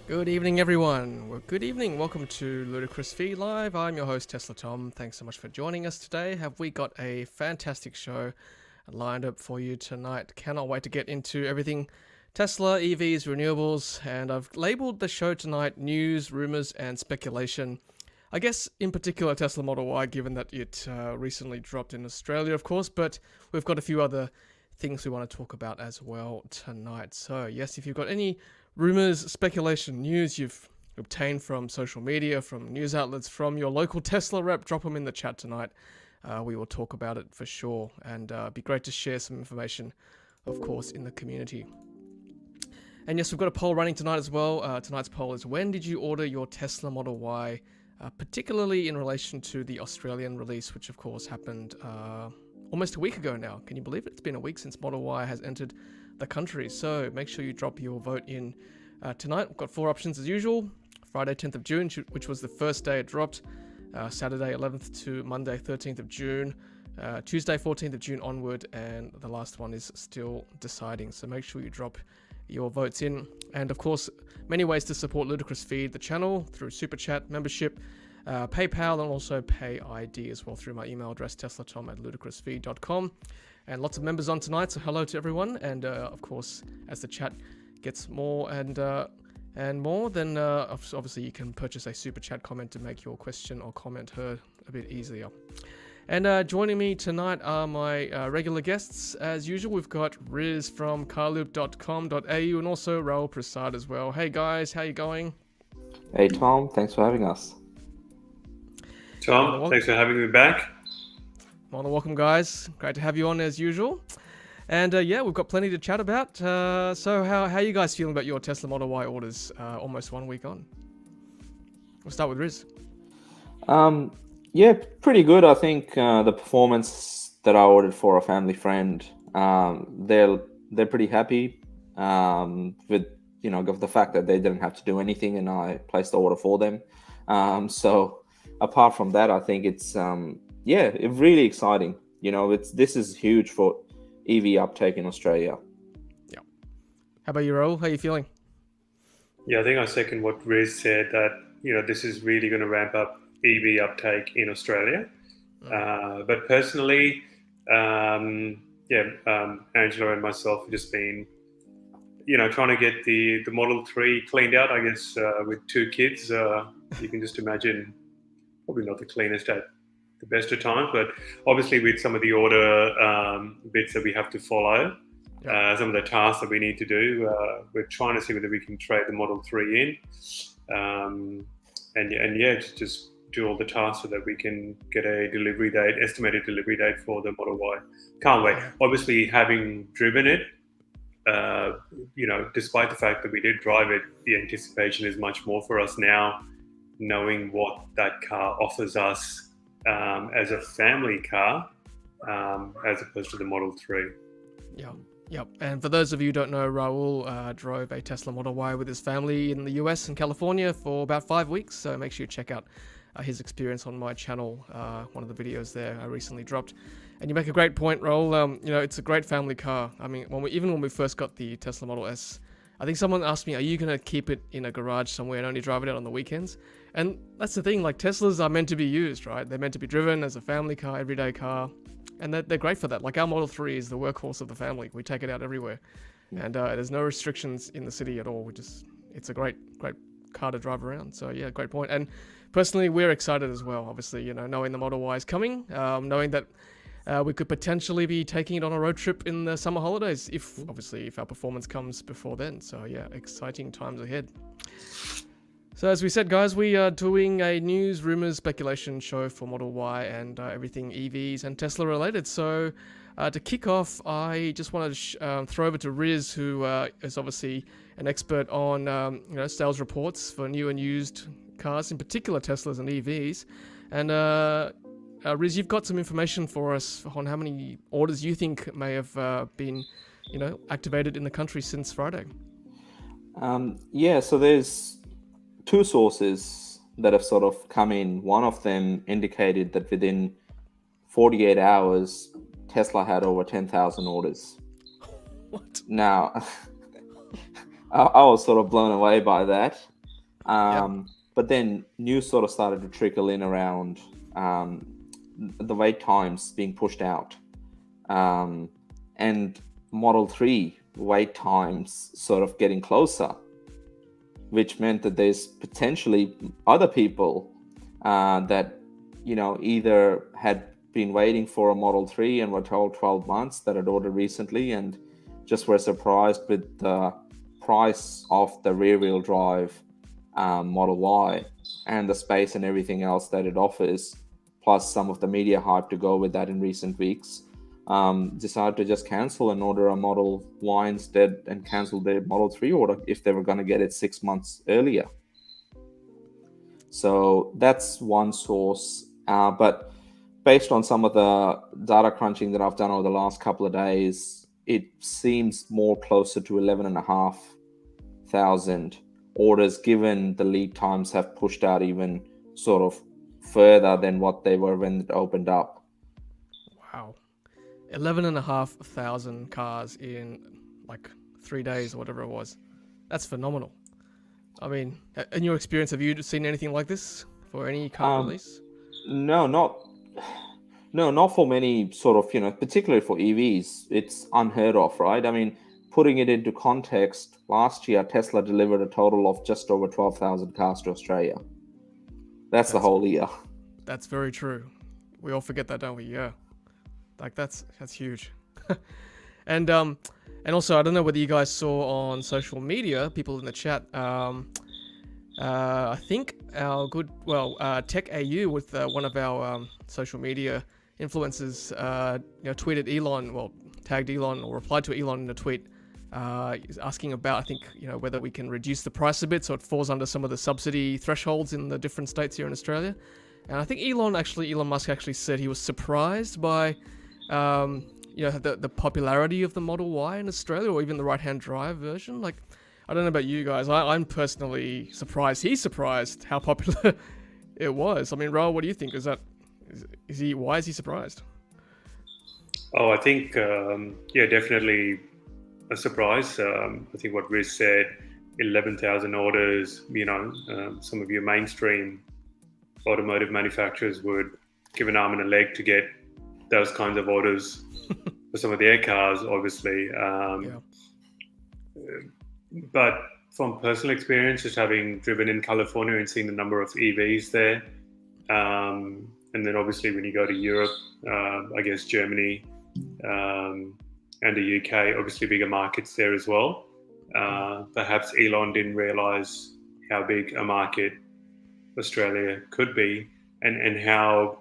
Good evening, everyone. Well, good evening. Welcome to Ludicrous Feed Live. I'm your host, Tesla Tom. Thanks so much for joining us today. Have we got a fantastic show lined up for you tonight? Cannot wait to get into everything Tesla, EVs, renewables, and I've labeled the show tonight News, Rumours, and Speculation. I guess in particular Tesla Model Y, given that it recently dropped in Australia, of course, but we've got a few other things we want to talk about as well tonight. So yes, if you've got any rumors, speculation, news you've obtained from social media, from news outlets, from your local Tesla rep, drop them in the chat tonight. We will talk about it for sure, and it'd be great to share some information, of course, in the community. And yes, we've got a poll running tonight as well. Tonight's poll is, when did you order your Tesla Model Y, particularly in relation to the Australian release, which of course happened almost a week ago now. Can you believe it? It's been a week since Model Y has entered the country. So make sure you drop your vote in tonight. We've got 4 options as usual. Friday 10th of June, which was the first day it dropped. Saturday 11th to Monday 13th of June. Tuesday 14th of June onward. And the last one is still deciding. So make sure you drop your votes in. And of course, many ways to support Ludicrous Feed, the channel, through Super Chat, membership, PayPal, and also Pay ID as well through my email address, teslatom@ludicrousfeed.com. And lots of members on tonight, so hello to everyone. And of course, as the chat gets more and more, then obviously you can purchase a super chat comment to make your question or comment heard a bit easier. And joining me tonight are my regular guests. As usual, we've got Riz from carloop.com.au and also Raul Prasad as well. Hey guys, how you going? Hey Tom, thanks for having us. Tom, thanks for having me back. Welcome guys. Great to have you on as usual. And yeah, we've got plenty to chat about. So how are you guys feeling about your Tesla Model Y orders almost 1 week on? We'll start with Riz. Yeah, pretty good. I think the performance that I ordered for a family friend, they're pretty happy with the fact that they didn't have to do anything and I placed the order for them. So apart from that, I think it's really exciting. This is huge for EV uptake in Australia. Yeah. How about you, Raul? How are you feeling? Yeah, I think I second what Riz said, that this is really going to ramp up EV uptake in Australia. But personally, Angela and myself have just been trying to get the Model 3 cleaned out. I guess with 2 kids, you can just imagine, probably not the cleanest at the best of times, but obviously with some of the order bits that we have to follow, some of the tasks that we need to do, we're trying to see whether we can trade the Model 3 in, and just do all the tasks so that we can get a estimated delivery date for the Model Y. Can't wait. Obviously, having driven it, despite the fact that we did drive it, the anticipation is much more for us now, knowing what that car offers us as a family car, as opposed to the Model 3. Yep. And for those of you who don't know, Raul drove a Tesla Model Y with his family in the US and California for about 5 weeks. So make sure you check out his experience on my channel. One of the videos there I recently dropped. And you make a great point, Raul. It's a great family car. I mean, when we first got the Tesla Model S, I think someone asked me, are you going to keep it in a garage somewhere and only drive it out on the weekends? And that's the thing, like Teslas are meant to be used, right? They're meant to be driven as a family car, everyday car. And they're great for that. Like our Model 3 is the workhorse of the family. We take it out everywhere. And there's no restrictions in the city at all. It's a great car to drive around. So yeah, great point. And personally, we're excited as well, obviously, knowing the Model Y is coming, knowing that we could potentially be taking it on a road trip in the summer holidays, if our performance comes before then. So yeah, exciting times ahead. So as we said, guys, we are doing a news, rumors, speculation show for Model Y and everything EVs and Tesla related. So to kick off, I just wanted to throw over to Riz, who is obviously an expert on sales reports for new and used cars, in particular Teslas and EVs. And Riz, you've got some information for us on how many orders you think may have been activated in the country since Friday. So there's 2 sources that have sort of come in. One of them indicated that within 48 hours, Tesla had over 10,000 orders. What? Now, I was sort of blown away by that. But then news sort of started to trickle in around the wait times being pushed out, and Model 3 wait times sort of getting closer, which meant that there's potentially other people that, either had been waiting for a Model 3 and were told 12 months, that had ordered recently and just were surprised with the price of the rear-wheel drive Model Y and the space and everything else that it offers, plus some of the media hype to go with that in recent weeks, decided to just cancel and order a Model Y instead, and cancel their Model 3 order if they were going to get it 6 months earlier. So that's one source. But based on some of the data crunching that I've done over the last couple of days, it seems more closer to 11,500 orders, given the lead times have pushed out even sort of further than what they were when it opened up. Wow. 11,500 cars in like 3 days or whatever it was. That's phenomenal. I mean, in your experience, have you seen anything like this for any car release? No, not for many sort of, particularly for EVs. It's unheard of, right? I mean, putting it into context, last year Tesla delivered a total of just over 12,000 cars to Australia. That's the whole year. That's very true. We all forget that, don't we? Yeah. Like that's huge. And also, I don't know whether you guys saw on social media, people in the chat, I think our good, Tech AU with one of our social media influencers, tweeted Elon, tagged Elon or replied to Elon in a tweet, asking about, I think, whether we can reduce the price a bit so it falls under some of the subsidy thresholds in the different states here in Australia. And I think Elon Musk actually said he was surprised by, the popularity of the Model Y in Australia, or even the right-hand drive version. Like, I don't know about you guys. I'm personally surprised. He's surprised how popular it was. I mean, Raul, what do you think? Why is he surprised? Oh, I think, definitely a surprise. I think what Riz said, 11,000 orders, some of your mainstream automotive manufacturers would give an arm and a leg to get those kinds of orders for some of their cars, obviously. But from personal experience, just having driven in California and seen the number of EVs there, and then obviously when you go to Europe, I guess Germany and the UK, obviously bigger markets there as well. Perhaps Elon didn't realize how big a market Australia could be, and how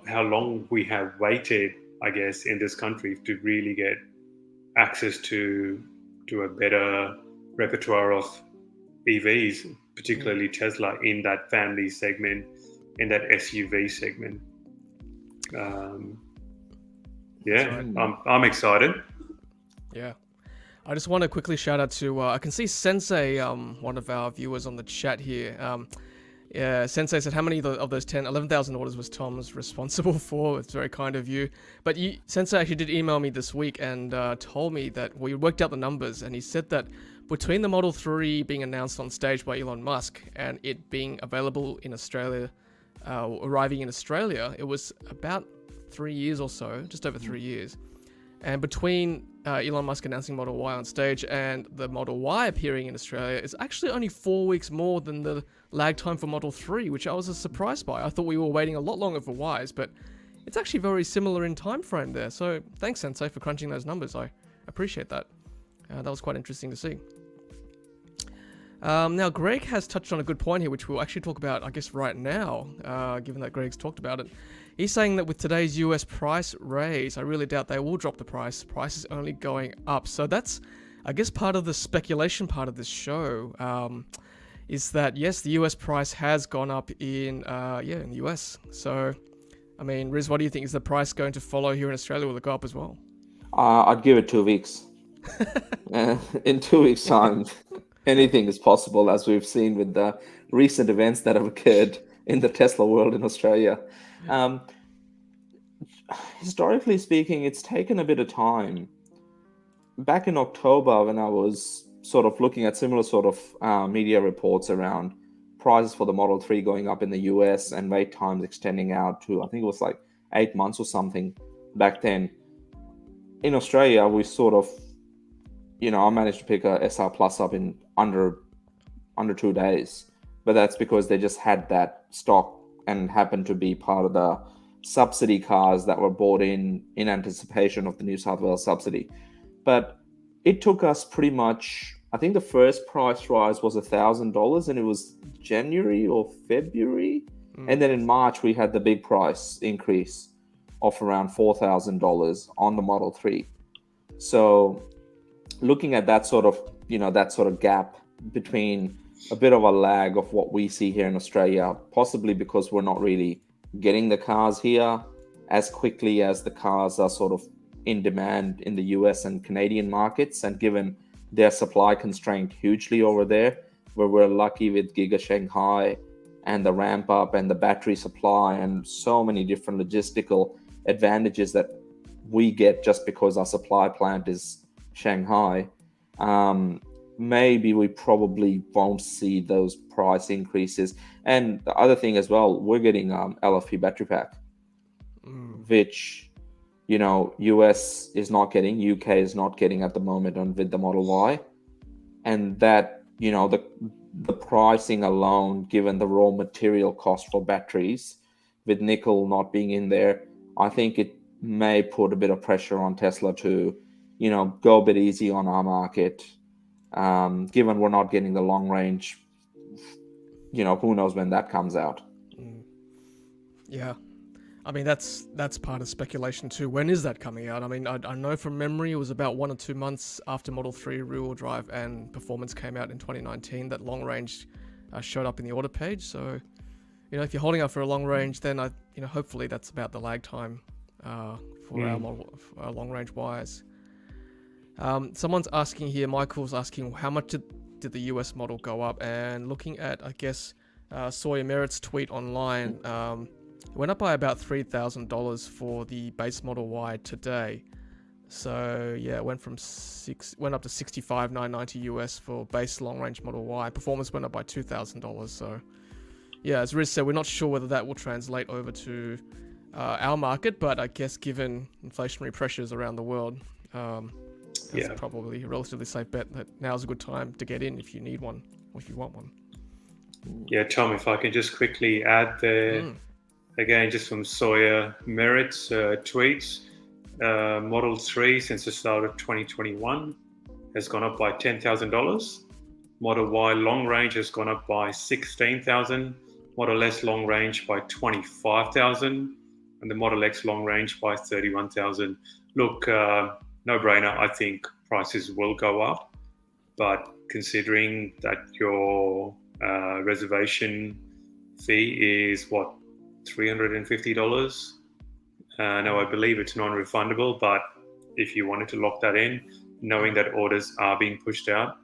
long we have waited, I guess, in this country to really get access to a better repertoire of EVs, particularly Tesla in that family segment, in that SUV segment. I'm excited. Yeah. I just want to quickly shout out to, I can see Sensei, one of our viewers on the chat here. Sensei said, how many of those 11,000 orders was Tom's responsible for? It's very kind of you. But Sensei actually did email me this week and told me that we worked out the numbers, and he said that between the Model 3 being announced on stage by Elon Musk and it being available in Australia, arriving in Australia, it was about 3 years or so, just over 3 years. And between Elon Musk announcing Model Y on stage and the Model Y appearing in Australia, it's actually only 4 weeks more than the lag time for Model 3, which I was surprised by. I thought we were waiting a lot longer for Ys, but it's actually very similar in time frame there. So thanks, Sensei, for crunching those numbers. I appreciate that. That was quite interesting to see. Now, Greg has touched on a good point here, which we'll actually talk about, I guess, right now, given that Greg's talked about it. He's saying that with today's US price raise, I really doubt they will drop the price. Price is only going up. So that's, I guess, part of the speculation part of this show, is that, yes, the US price has gone up in the US. So, I mean, Riz, what do you think? Is the price going to follow here in Australia? Will it go up as well? I'd give it 2 weeks. In 2 weeks' time, anything is possible, as we've seen with the recent events that have occurred in the Tesla world in Australia. Historically speaking, it's taken a bit of time. Back in October, when I was sort of looking at similar sort of media reports around prices for the Model 3 going up in the US and wait times extending out to, I think it was like 8 months or something back then. In Australia, we sort of, I managed to pick a SR Plus up in under 2 days, but that's because they just had that stock and happened to be part of the subsidy cars that were bought in anticipation of the New South Wales subsidy. But it took us pretty much, I think the first price rise was $1,000 and it was January or February. And then in March, we had the big price increase of around $4,000 on the Model 3. So looking at that sort of gap between a bit of a lag of what we see here in Australia, possibly because we're not really getting the cars here as quickly as the cars are sort of in demand in the US and Canadian markets, and given their supply constraint hugely over there, where we're lucky with Giga Shanghai and the ramp up and the battery supply and so many different logistical advantages that we get just because our supply plant is Shanghai. Maybe we probably won't see those price increases. And the other thing as well, we're getting LFP battery pack, which US is not getting, UK is not getting at the moment with the Model Y. And that, the pricing alone, given the raw material cost for batteries, with nickel not being in there, I think it may put a bit of pressure on Tesla to, go a bit easy on our market. Given we're not getting the long range, who knows when that comes out. Yeah. I mean, that's part of speculation too. When is that coming out? I mean, I know from memory it was about 1 or 2 months after Model 3 rear-wheel drive and performance came out in 2019 that long range showed up in the order page. So, if you're holding out for a long range, then hopefully that's about the lag time for our long range wires. Someone's asking here, Michael's asking, how much did the US model go up? And looking at, I guess, Sawyer Merritt's tweet online, it went up by about $3,000 for the base Model Y today. So yeah, it went up to $65,990 US for base long range Model Y. Performance went up by $2,000. So yeah, as Riz said, we're not sure whether that will translate over to our market, but I guess given inflationary pressures around the world, that's probably a relatively safe bet that now's a good time to get in if you need one or if you want one. Yeah, Tom, if I can just quickly add there, again, just from Sawyer Merritt's tweets, Model 3 since the start of 2021 has gone up by $10,000. Model Y long range has gone up by $16,000. Model S long range by $25,000. And the Model X long range by $31,000. Look, no brainer. I think prices will go up, but considering that your reservation fee is what, $350? Now I believe it's non-refundable, but if you wanted to lock that in, knowing that orders are being pushed out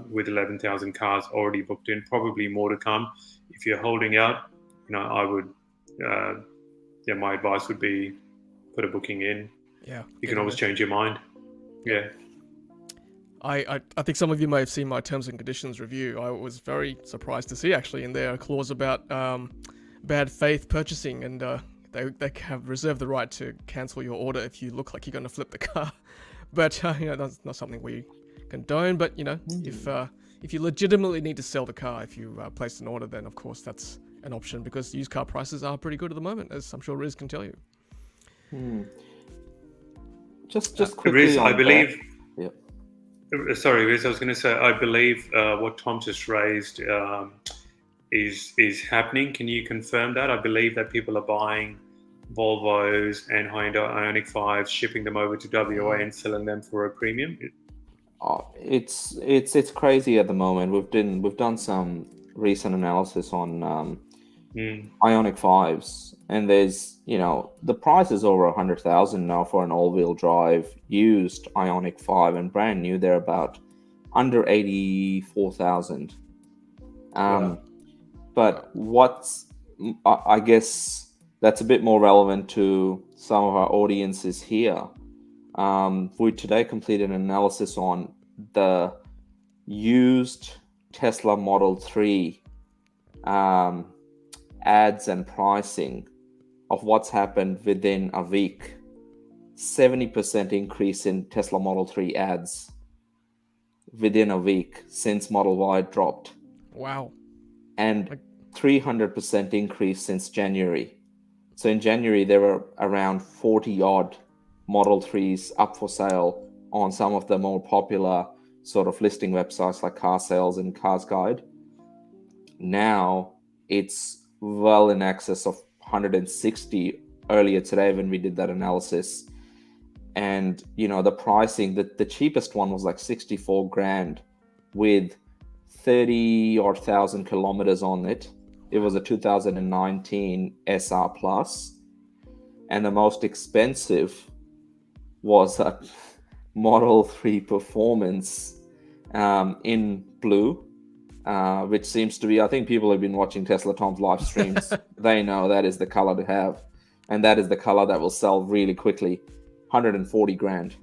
with 11,000 cars already booked in, probably more to come. If you're holding out, I would, my advice would be put a booking in. Yeah, you can always change your mind. Yeah. I think some of you may have seen my terms and conditions review. I was very surprised to see actually in there a clause about bad faith purchasing, and they have reserved the right to cancel your order if you look like you're going to flip the car. But that's not something we condone. But if you legitimately need to sell the car, if you place an order, then of course that's an option, because used car prices are pretty good at the moment, as I'm sure Riz can tell you. Just quickly, Riz, I believe. Yep. Sorry, Riz, I was going to say, I believe what Tom just raised is happening. Can you confirm that? I believe that people are buying Volvos and Hyundai Ioniq 5s, shipping them over to WA and selling them for a premium. It's crazy at the moment. We've done some recent analysis on Ioniq 5s, and there's the price is over 100,000 now for an all-wheel drive used Ioniq 5, and brand new they're about under 84,000. But I guess that's a bit more relevant to some of our audiences here. We today completed an analysis on the used Tesla Model 3 ads and pricing of what's happened within a week. 70% increase in Tesla Model 3 ads within a week since Model Y dropped. Wow. And 300% increase since January. So in January, there were around 40 odd Model 3s up for sale on some of the more popular sort of listing websites like Car Sales and Cars Guide. Now it's well in excess of 160 earlier today when we did that analysis. And, you know, the pricing, the cheapest one was like 64 grand with 30 or 1,000 kilometers on it. It was a 2019 SR Plus. And the most expensive was a Model 3 Performance in blue, which seems to be, I think people have been watching Tesla Tom's live streams. They know that is the color to have. And that is the color that will sell really quickly. 140 grand.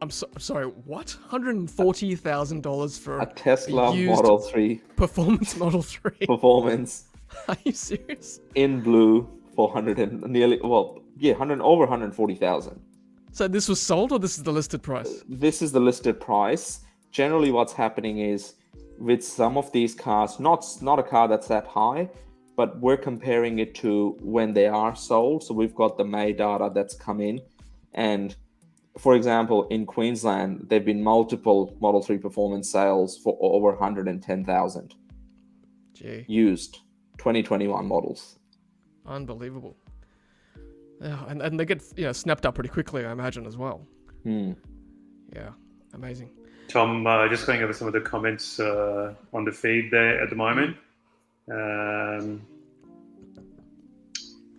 I'm sorry, what? $140,000 for a Tesla used Model 3 Performance Model 3? Performance. Are you serious? In blue for over 140,000. So this was sold, or this is the listed price? This is the listed price. Generally what's happening is with some of these cars, not a car that's that high, but we're comparing it to when they are sold. So we've got the May data that's come in. And for example, in Queensland, there have been multiple Model 3 Performance sales for over 110,000 used 2021 models. Unbelievable. Yeah, and they get snapped up pretty quickly, I imagine, as well. Yeah, amazing. Tom, just going over some of the comments on the feed there at the moment.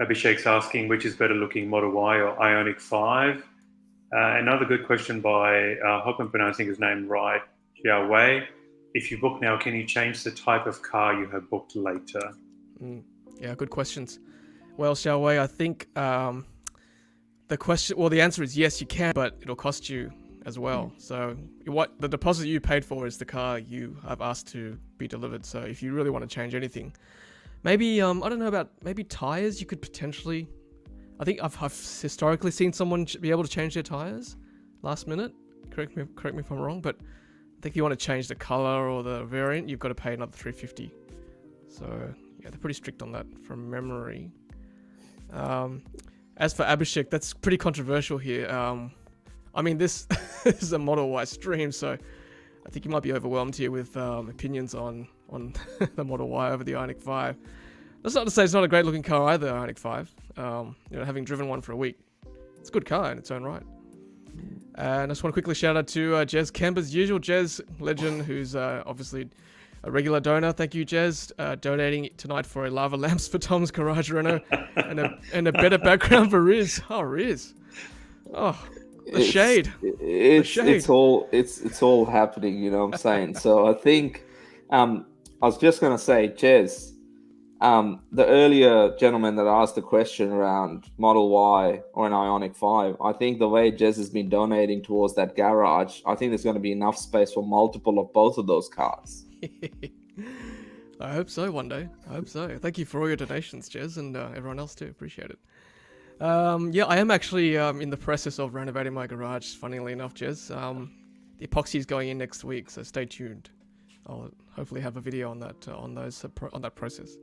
Abhishek's asking which is better looking, Model Y or Ioniq 5. Another good question by, I hope I'm pronouncing his name right, Xiao Wei. If you book now, can you change the type of car you have booked later? Yeah, good questions. Well, Xiao Wei, I think the answer is yes, you can, but it'll cost you as well. So what the deposit you paid for is the car you have asked to be delivered. So if you really want to change anything, maybe, I don't know about, maybe tires you could potentially, I think I've historically seen someone be able to change their tires last minute. Correct me if I'm wrong, but I think if you want to change the color or the variant, you've got to pay another $350. So yeah, they're pretty strict on that from memory. As for Abhishek, that's pretty controversial here. I mean, this is a Model Y stream, so I think you might be overwhelmed here with opinions on the Model Y over the Ioniq 5. That's not to say it's not a great looking car either, Ioniq 5. Having driven one for a week, it's a good car in its own right. And I just want to quickly shout out to Jez Kemp as usual. Jez, legend, who's obviously a regular donor. Thank you, Jez, donating tonight for a lava lamps for Tom's garage Renault and a better background for Riz. Oh, Riz. Oh, the shade. It's all happening, you know what I'm saying? So I think I was just gonna say, Jez, the earlier gentleman that asked the question around Model Y or an Ioniq 5, I think the way Jez has been donating towards that garage, I think there's going to be enough space for multiple of both of those cars. I hope so one day. I hope so. Thank you for all your donations, Jez, and everyone else too. Appreciate it. Yeah, I am actually in the process of renovating my garage, funnily enough, Jez. The epoxy is going in next week, so stay tuned. I'll hopefully have a video on that on that process.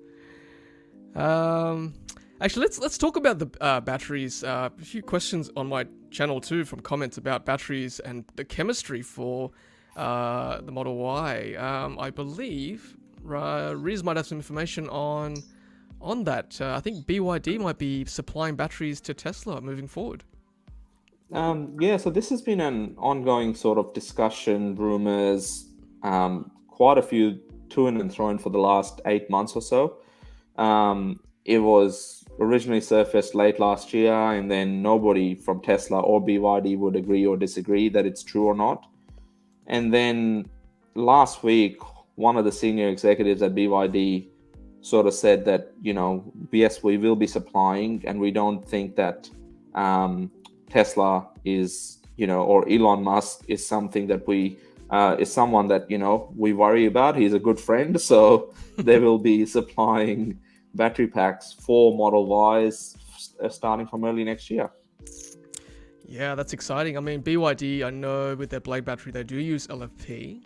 Actually, let's talk about the batteries. A few questions on my channel too from comments about batteries and the chemistry for the Model Y. I believe Riz might have some information on that. I think BYD might be supplying batteries to Tesla moving forward. Yeah, so this has been an ongoing sort of discussion, rumors, quite a few to and fro for the last 8 months or so. It was originally surfaced late last year, and then nobody from Tesla or BYD would agree or disagree that it's true or not. And then last week, one of the senior executives at BYD sort of said that, yes, we will be supplying, and we don't think that Tesla is, or Elon Musk is something that we is someone that we worry about. He's a good friend, so they will be supplying battery packs for Model Ys starting from early next year. Yeah, that's exciting. I mean, BYD, I know with their Blade battery, they do use LFP.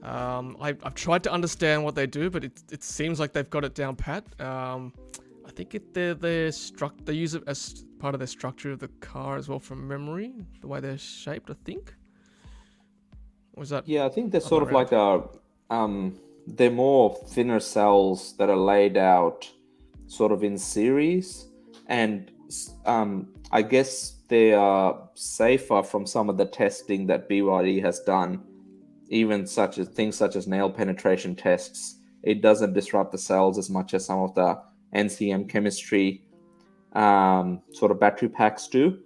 I've tried to understand what they do, but it seems like they've got it down pat. I think they use it as part of their structure of the car as well, from memory, the way they're shaped, I think. Was that? Yeah, I think they're sort of like they're more thinner cells that are laid out sort of in series, and I guess they are safer from some of the testing that BYD has done, even things such as nail penetration tests. It doesn't disrupt the cells as much as some of the NCM chemistry sort of battery packs do.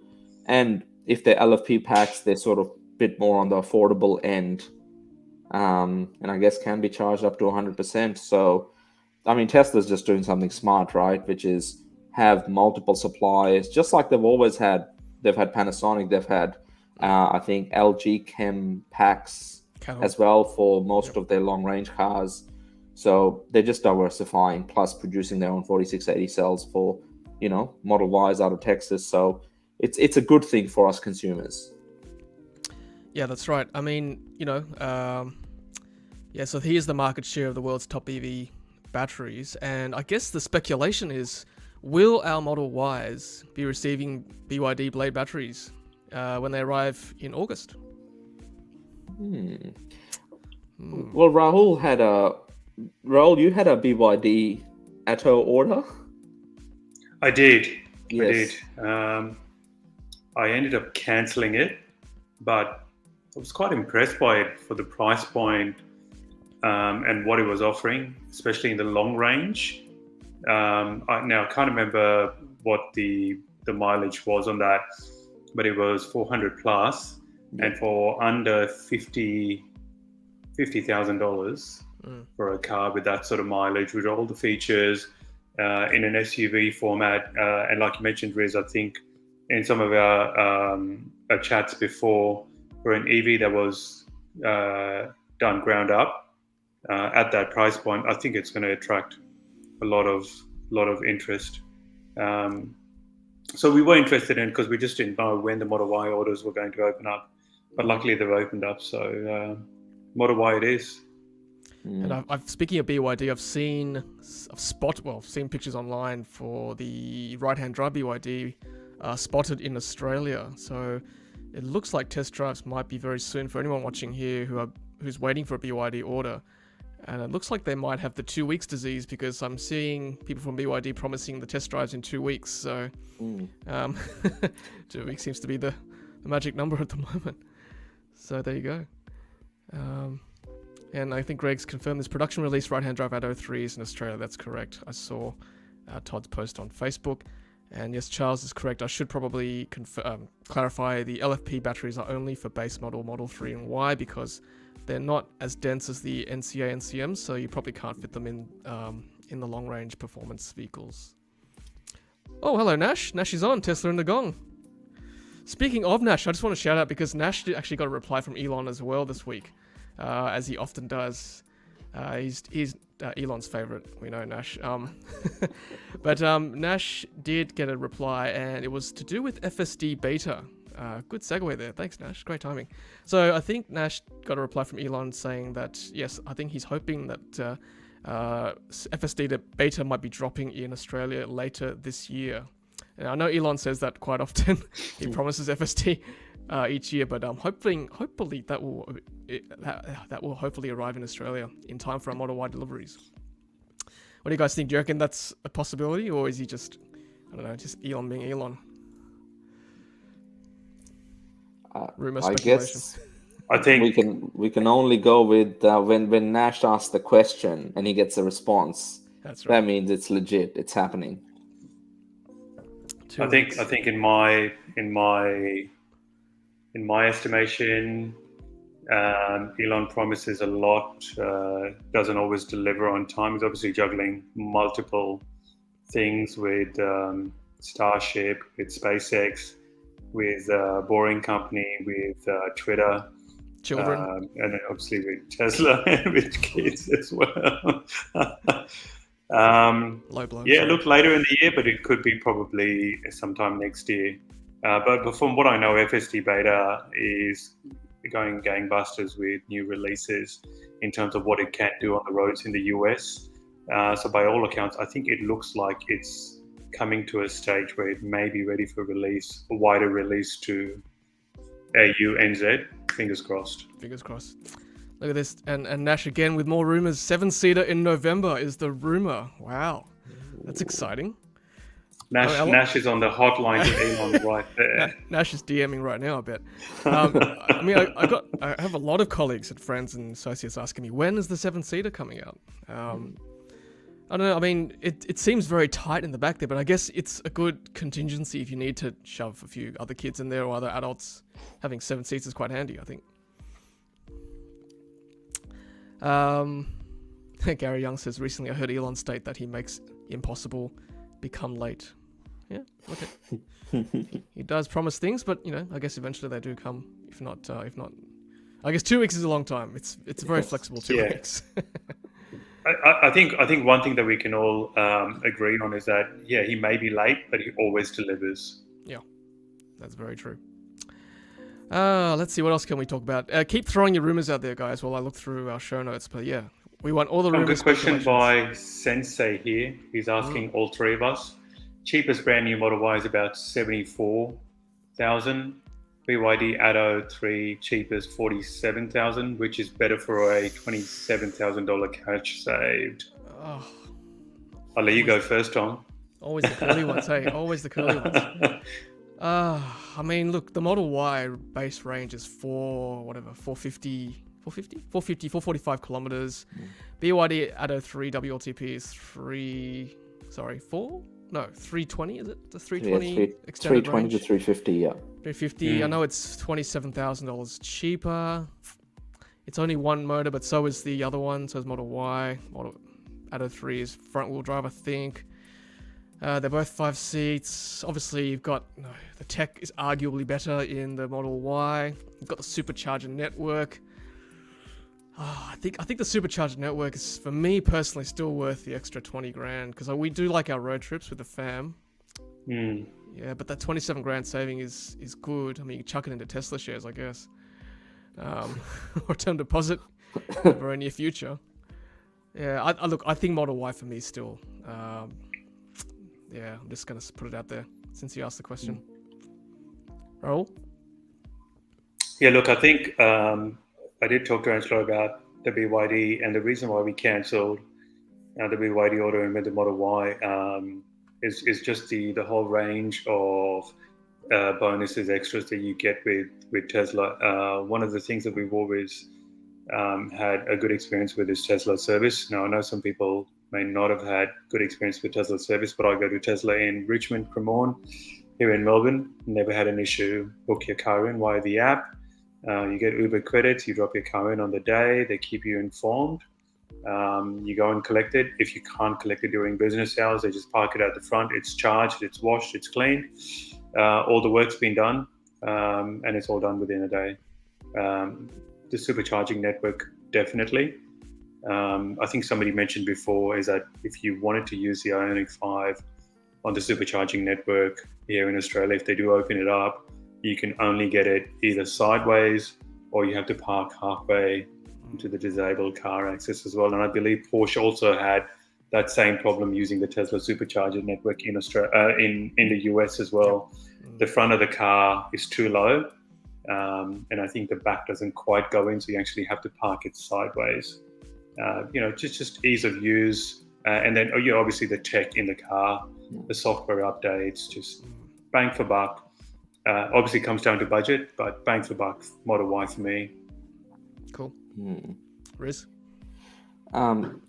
And if they're LFP packs, they're sort of a bit more on the affordable end, and I guess can be charged up to 100%. So, I mean, Tesla's just doing something smart, right? Which is have multiple suppliers, just like they've always had. They've had Panasonic, they've had, I think, LG Chem packs as well for most of their long-range cars. So they're just diversifying, plus producing their own 4680 cells for, Model Ys out of Texas. So it's a good thing for us consumers. Yeah, that's right. I mean, so here's the market share of the world's top EV batteries. And I guess the speculation is, will our Model Ys be receiving BYD Blade batteries when they arrive in August? Well, Rahul, you had a BYD Atto order? I did. Yes. I ended up cancelling it, but I was quite impressed by it for the price point and what it was offering, especially in the long range. I can't remember what the mileage was on that, but it was 400 plus, and for under $50,000 for a car with that sort of mileage, with all the features in an SUV format, and like you mentioned, Riz, I think in some of our chats before, for an EV that was done ground up at that price point, I think it's going to attract a lot of interest. So we were interested in, because we just didn't know when the Model Y orders were going to open up, but luckily they've opened up. So Model Y it is. And I've speaking of BYD, I've seen pictures online for the right-hand drive BYD spotted in Australia. So it looks like test drives might be very soon for anyone watching here who's waiting for a BYD order. And it looks like they might have the 2 weeks disease, because I'm seeing people from BYD promising the test drives in 2 weeks. So 2 weeks seems to be the magic number at the moment. So there you go. And I think Greg's confirmed this production release right-hand drive Atto 3 is in Australia. That's correct. I saw Todd's post on Facebook. And yes, Charles is correct. I should probably clarify the LFP batteries are only for base Model 3 and Y, because they're not as dense as the NCA NCM, so you probably can't fit them in the long-range performance vehicles. Oh, hello, Nash. Nash is on. Tesla and the Gong. Speaking of Nash, I just want to shout out, because Nash actually got a reply from Elon as well this week, as he often does. He's Elon's favorite. We know Nash. But Nash did get a reply, and it was to do with FSD beta. Good segue there. Thanks, Nash. Great timing. So I think Nash got a reply from Elon saying that, yes, I think he's hoping that FSD beta might be dropping in Australia later this year. And I know Elon says that quite often. He promises FSD each year, but hopefully that will hopefully arrive in Australia in time for our Model Y deliveries. What do you guys think? Do you reckon that's a possibility, or is he just, I don't know, just Elon being Elon? Rumor speculation. Guess I think we can only go with when Nash asks the question and he gets a response. That's right. That means it's legit. It's happening. I think in my estimation, Elon promises a lot, doesn't always deliver on time. He's obviously juggling multiple things with Starship, with SpaceX, with Boring Company, with Twitter. Children. And then obviously with Tesla and with kids as well. Low blow. Yeah, sorry. look, later in the year, but it could be probably sometime next year. But from what I know, FSD Beta is going gangbusters with new releases in terms of what it can do on the roads in the US. So by all accounts, I think it looks like it's coming to a stage where it may be ready for release, a wider release to AU, NZ. Fingers crossed. Fingers crossed. Look at this. And Nash again with more rumors. 7-seater in November is the rumor. Wow. That's exciting. Nash is on the hotline to Elon right there. Nash is DMing right now, I bet. I mean, I have a lot of colleagues and friends and associates asking me, when is the 7-seater coming out? I don't know. I mean, it seems very tight in the back there, but I guess it's a good contingency if you need to shove a few other kids in there or other adults. Having 7 seats is quite handy, I think. Gary Young says, recently I heard Elon state that he makes impossible become late. Yeah, okay. He does promise things, but, you know, I guess eventually they do come. If not, I guess 2 weeks is a long time. It's very flexible, 2 weeks. I think one thing that we can all agree on is that, yeah, he may be late, but he always delivers. Yeah, that's very true. Let's see, what else can we talk about? Keep throwing your rumors out there, guys, while I look through our show notes. But yeah, we want all the rumors. Good question by Sensei here. He's asking all three of us. Cheapest brand new Model Y is about 74,000. BYD Atto 3 cheapest 47,000, which is better for a $27,000 cash saved. Oh, I'll let you go first, Tom. Always the curly ones, hey? Always the curly ones. I mean, look, the Model Y base range is 450, 445 kilometers. BYD Atto 3 WLTP is 320, is it? The 320 extended 320 range? to 350, yeah. 350, I know it's $27,000 cheaper. It's only one motor, but so is the other one. So is Model Y. Model Atto 3 is front-wheel drive, I think. They're both 5 seats. Obviously, you've got the tech is arguably better in the Model Y. You've got the supercharger network. I think the supercharger network is, for me personally, still worth the extra 20 grand because we do like our road trips with the fam. Yeah, but that 27 grand saving is good. I mean, you can chuck it into Tesla shares, I guess, or term deposit in the very near future. Yeah, I think Model Y for me still. Yeah, I'm just gonna put it out there since you asked the question. Raul? Yeah, look, I think I did talk to Angelo about the BYD, and the reason why we cancelled the BYD order and went to Model Y is just the whole range of bonuses, extras that you get with Tesla. One of the things that we've always had a good experience with is Tesla service. Now, I know some people may not have had good experience with Tesla service, but I go to Tesla in Richmond, Cremorne, here in Melbourne. Never had an issue. Book your car in via the app. You get Uber credits. You drop your car in on the day. They keep you informed. You go and collect it. If you can't collect it during business hours, they just park it at the front. It's charged, it's washed, it's cleaned. All the work's been done, and it's all done within a day. The supercharging network, definitely. I think somebody mentioned before is that if you wanted to use the Ioniq 5 on the supercharging network here in Australia, if they do open it up, you can only get it either sideways or you have to park halfway into the disabled car access as well. And I believe Porsche also had that same problem using the Tesla supercharger network in Australia, in the US as well. The front of the car is too low, and I think the back doesn't quite go in, so you actually have to park it sideways. Just ease of use, and then obviously the tech in the car, the software updates, just bang for buck. Obviously comes down to budget, but bang for buck, Model Y for me. Cool. Riz?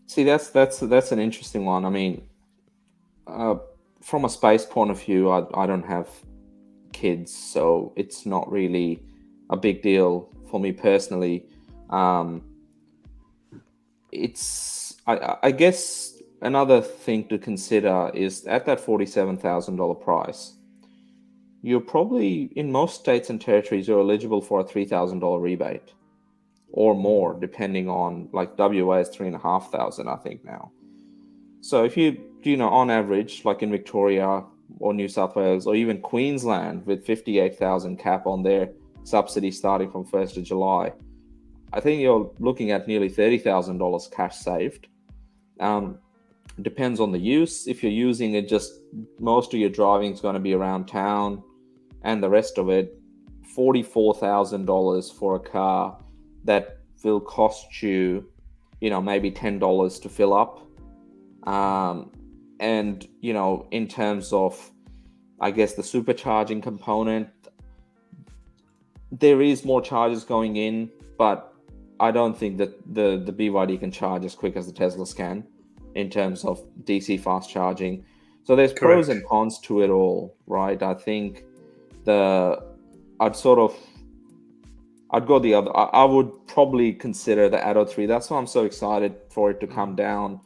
See, that's an interesting one. I mean, from a space point of view, I don't have kids, so it's not really a big deal for me personally. I guess another thing to consider is at that $47,000 price, you're probably, in most states and territories, you're eligible for a $3,000 rebate. or more, depending on, like, WA is 3,500, I think now. So if you on average, like in Victoria or New South Wales or even Queensland with 58,000 cap on their subsidy starting from 1st of July, I think you're looking at nearly $30,000 cash saved. Depends on the use. If you're using it, just most of your driving is going to be around town and the rest of it, $44,000 for a car that will cost you, maybe $10 to fill up. And, in terms of, I guess, the supercharging component, there is more charges going in, but I don't think that the BYD can charge as quick as the Teslas can in terms of DC fast charging. So there's pros and cons to it all, right? I think I'd go the other. I would probably consider the Atto 3. That's why I'm so excited for it to come down,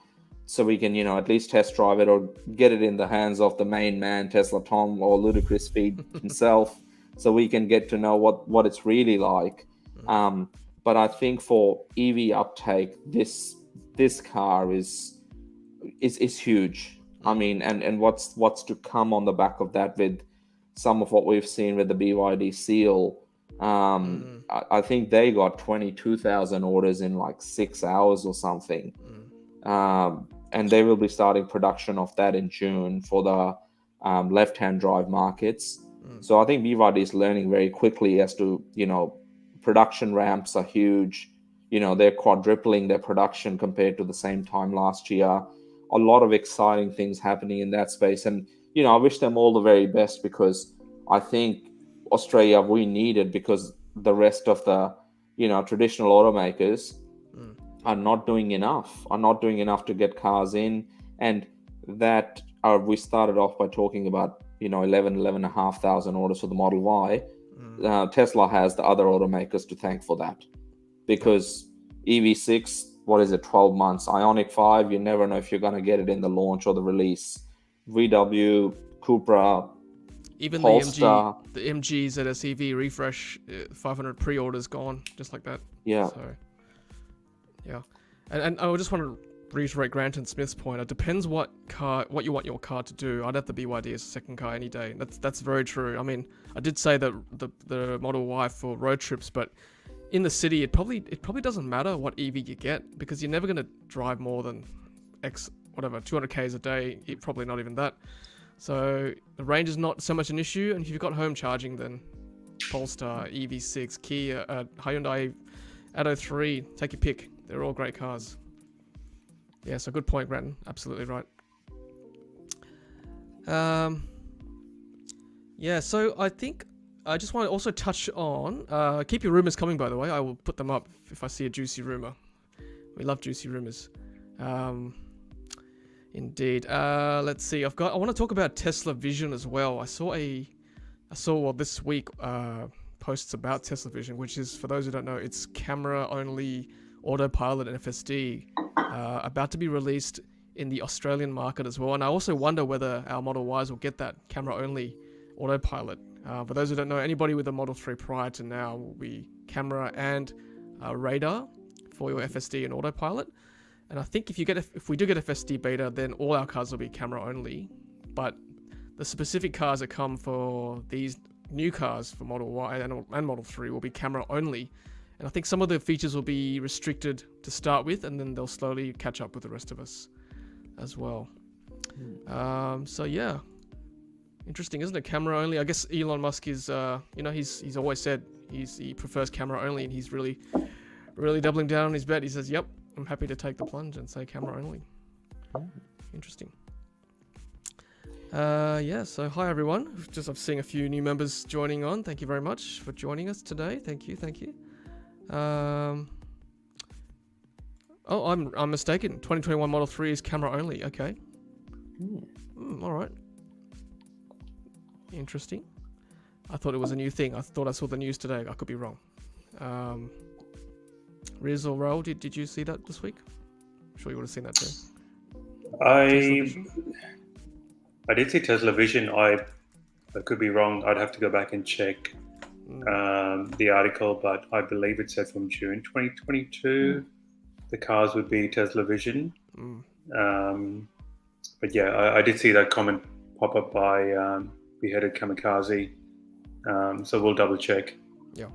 so we can, at least test drive it or get it in the hands of the main man, Tesla Tom or Ludicrous Feed himself, so we can get to know what it's really like. But I think for EV uptake, this car is huge. I mean, and what's to come on the back of that with some of what we've seen with the BYD Seal. I think they got 22,000 orders in like 6 hours or something. And they will be starting production of that in June for the left-hand drive markets. So I think BYD is learning very quickly as to, production ramps are huge. They're quadrupling their production compared to the same time last year. A lot of exciting things happening in that space. And, I wish them all the very best, because I think Australia, we need it, because the rest of the, traditional automakers are not doing enough to get cars in. And that we started off by talking about, 11,500 orders for the Model Y. Tesla has the other automakers to thank for that, because EV6, 12 months. Ioniq 5, you never know if you're going to get it in the launch or the release. VW, Cupra, even Polestar, the MG ZS EV refresh, 500 pre-orders gone, just like that. Yeah. So, yeah. And I just want to reiterate Grant and Smith's point. It depends what you want your car to do. I'd have the BYD as a second car any day. That's very true. I mean, I did say that the Model Y for road trips, but in the city, it probably doesn't matter what EV you get, because you're never going to drive more than 200 k's a day. Probably not even that. So the range is not so much an issue. And if you've got home charging, then Polestar, EV6, Kia, Hyundai Atto 3, take your pick. They're all great cars. Yeah, so good point, Grattan. Absolutely right. Yeah, so I think I just want to also touch on, keep your rumors coming, by the way. I will put them up if I see a juicy rumor. We love juicy rumors. Indeed. Let's see. I want to talk about Tesla Vision as well. I saw this week posts about Tesla Vision, which is, for those who don't know, it's camera only autopilot and FSD, about to be released in the Australian market as well. And I also wonder whether our Model Ys will get that camera only autopilot. For those who don't know, anybody with a Model 3 prior to now will be camera and radar for your FSD and autopilot. And I think if we do get FSD beta, then all our cars will be camera only. But the specific cars that come for these new cars for Model Y and Model 3 will be camera only. And I think some of the features will be restricted to start with, and then they'll slowly catch up with the rest of us as well. So yeah, interesting, isn't it? Camera only. I guess Elon Musk is, he's always said he prefers camera only, and he's really doubling down on his bet. He says, "Yep, I'm happy to take the plunge and say camera only." Interesting. Yeah. So hi everyone. I'm seeing a few new members joining on. Thank you very much for joining us today. Thank you. I'm mistaken. 2021 Model 3 is camera only. Okay. All right. Interesting. I thought it was a new thing. I thought I saw the news today. I could be wrong. Riz or Raoul, did you see that this week? I'm sure you would have seen that too. I did see Tesla Vision. I could be wrong. I'd have to go back and check. the article, but I believe it said from June 2022 the cars would be Tesla Vision. But yeah, I did see that comment pop up by Beheaded Kamikaze. So we'll double check. Yeah,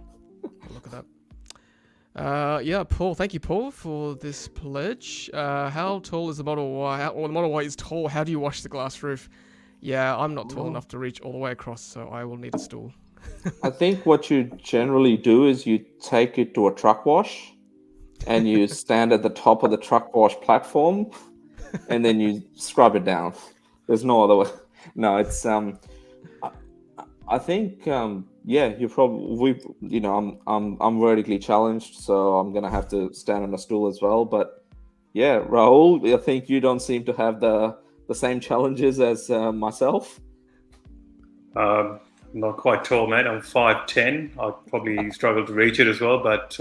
I'll look at that. Yeah, Paul. Thank you, Paul, for this pledge. How tall is the Model Y? The Model Y is tall. How do you wash the glass roof? Yeah, I'm not tall enough to reach all the way across, so I will need a stool. I think what you generally do is you take it to a truck wash and you stand at the top of the truck wash platform and then you scrub it down. There's no other way. No, it's I think you probably I'm vertically challenged, so I'm gonna have to stand on a stool as well. But yeah, Rahul, I think you don't seem to have the same challenges as myself. Not quite tall, mate. I'm 5'10". I'd probably struggle to reach it as well, but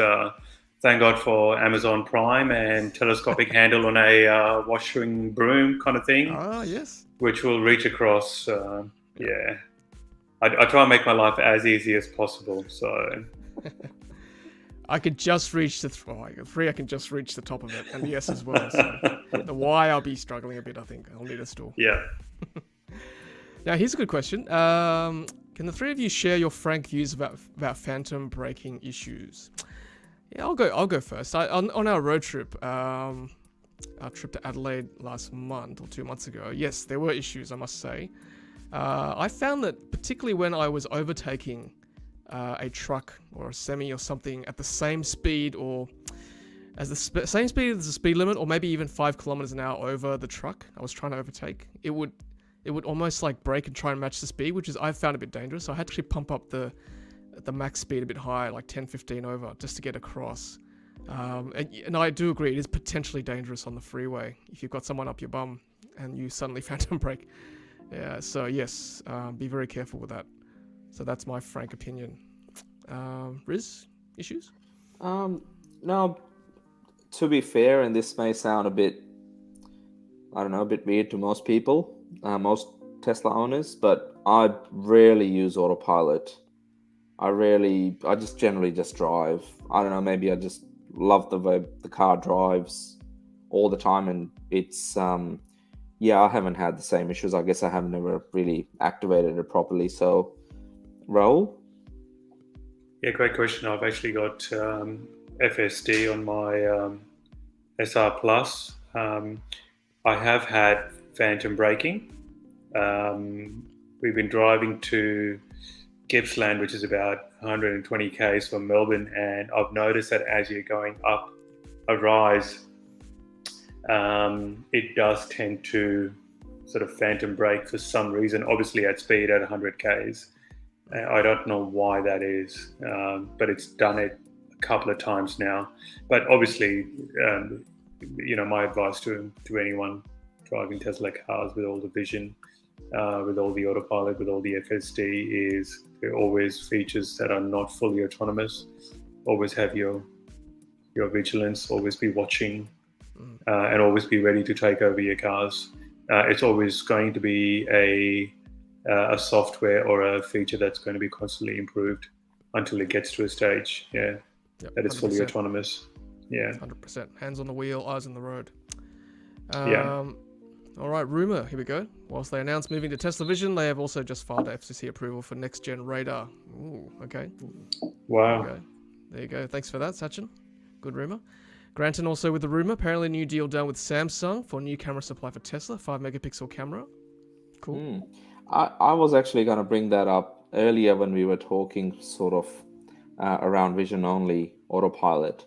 thank God for Amazon Prime and telescopic handle on a washing broom kind of thing. Ah, yes. Which will reach across. Yeah. I try and make my life as easy as possible. So I could just reach the I can just reach the top of it, and the S as well. So the Y, I'll be struggling a bit. I think I'll need a stool. Yeah. Now here's a good question. Can the three of you share your frank views about phantom braking issues? Yeah, I'll go first. On our road trip, our trip to Adelaide last month or 2 months ago, yes, there were issues, I must say. I found that particularly when I was overtaking a truck or a semi or something at the same speed or as the same speed as the speed limit, or maybe even 5 kilometers an hour over the truck I was trying to overtake, it would almost like brake and try and match the speed, which is I found a bit dangerous. So I had to actually pump up the max speed a bit higher, like 10, 15 over, just to get across. And I do agree, it is potentially dangerous on the freeway if you've got someone up your bum and you suddenly phantom brake. Yeah, so yes, be very careful with that. So that's my frank opinion. Riz, issues? No, to be fair, and this may sound a bit weird to most people, most Tesla owners, but I rarely use autopilot. I just generally just drive. I don't know, maybe I just love the way the car drives all the time, and it's I haven't had the same issues. I guess I have never really activated it properly. So, Rahul? Yeah, great question. I've actually got FSD on my SR Plus. I have had phantom braking. We've been driving to Gippsland, which is about 120 k's from Melbourne, and I've noticed that as you're going up a rise, it does tend to sort of phantom brake for some reason, obviously at speed at 100 k's. I don't know why that is, but it's done it a couple of times now. But obviously, my advice to anyone driving Tesla cars with all the vision, with all the autopilot, with all the FSD, is there are always features that are not fully autonomous. Always have your vigilance, always be watching, and always be ready to take over your cars. It's always going to be a software or a feature that's going to be constantly improved until it gets to a stage, that it's 100%. Fully autonomous. Yeah, 100%. Hands on the wheel, eyes on the road. Yeah. All right, Rumour, here we go. Whilst they announced moving to Tesla Vision, they have also just filed FCC approval for next-gen radar. Ooh, okay. Wow. There you go. Thanks for that, Sachin. Good rumour. Granton also with the rumour. Apparently a new deal done with Samsung for new camera supply for Tesla, 5-megapixel camera. Cool. I was actually going to bring that up earlier when we were talking sort of around vision-only autopilot.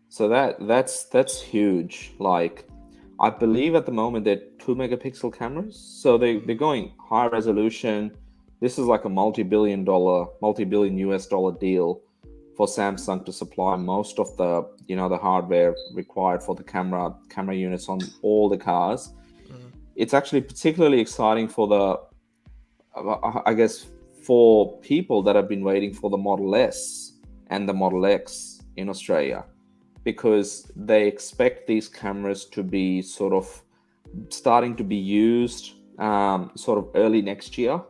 So that's huge. Like, I believe at the moment they're 2-megapixel cameras. So they're going high resolution. This is like a multi-billion US dollar deal for Samsung to supply most of the the hardware required for the camera units on all the cars. It's actually particularly exciting for for people that have been waiting for the Model S and the Model X in Australia, because they expect these cameras to be sort of starting to be used sort of early next year.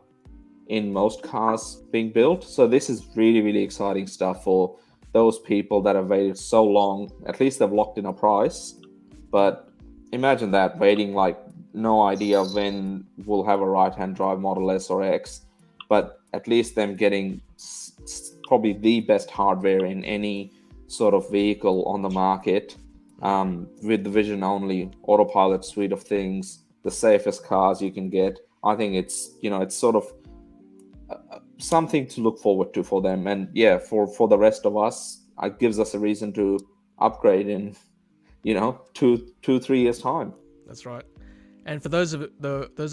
in most cars being built. So this is really, really exciting stuff for those people that have waited so long. At least they've locked in a price. But imagine that, waiting like no idea when we'll have a right-hand drive Model S or X, but at least them getting probably the best hardware in any sort of vehicle on the market, with the vision-only autopilot suite of things, the safest cars you can get. I think it's sort of something to look forward to for them, and for the rest of us, it gives us a reason to upgrade in 2-3 years time. That's right. And for those of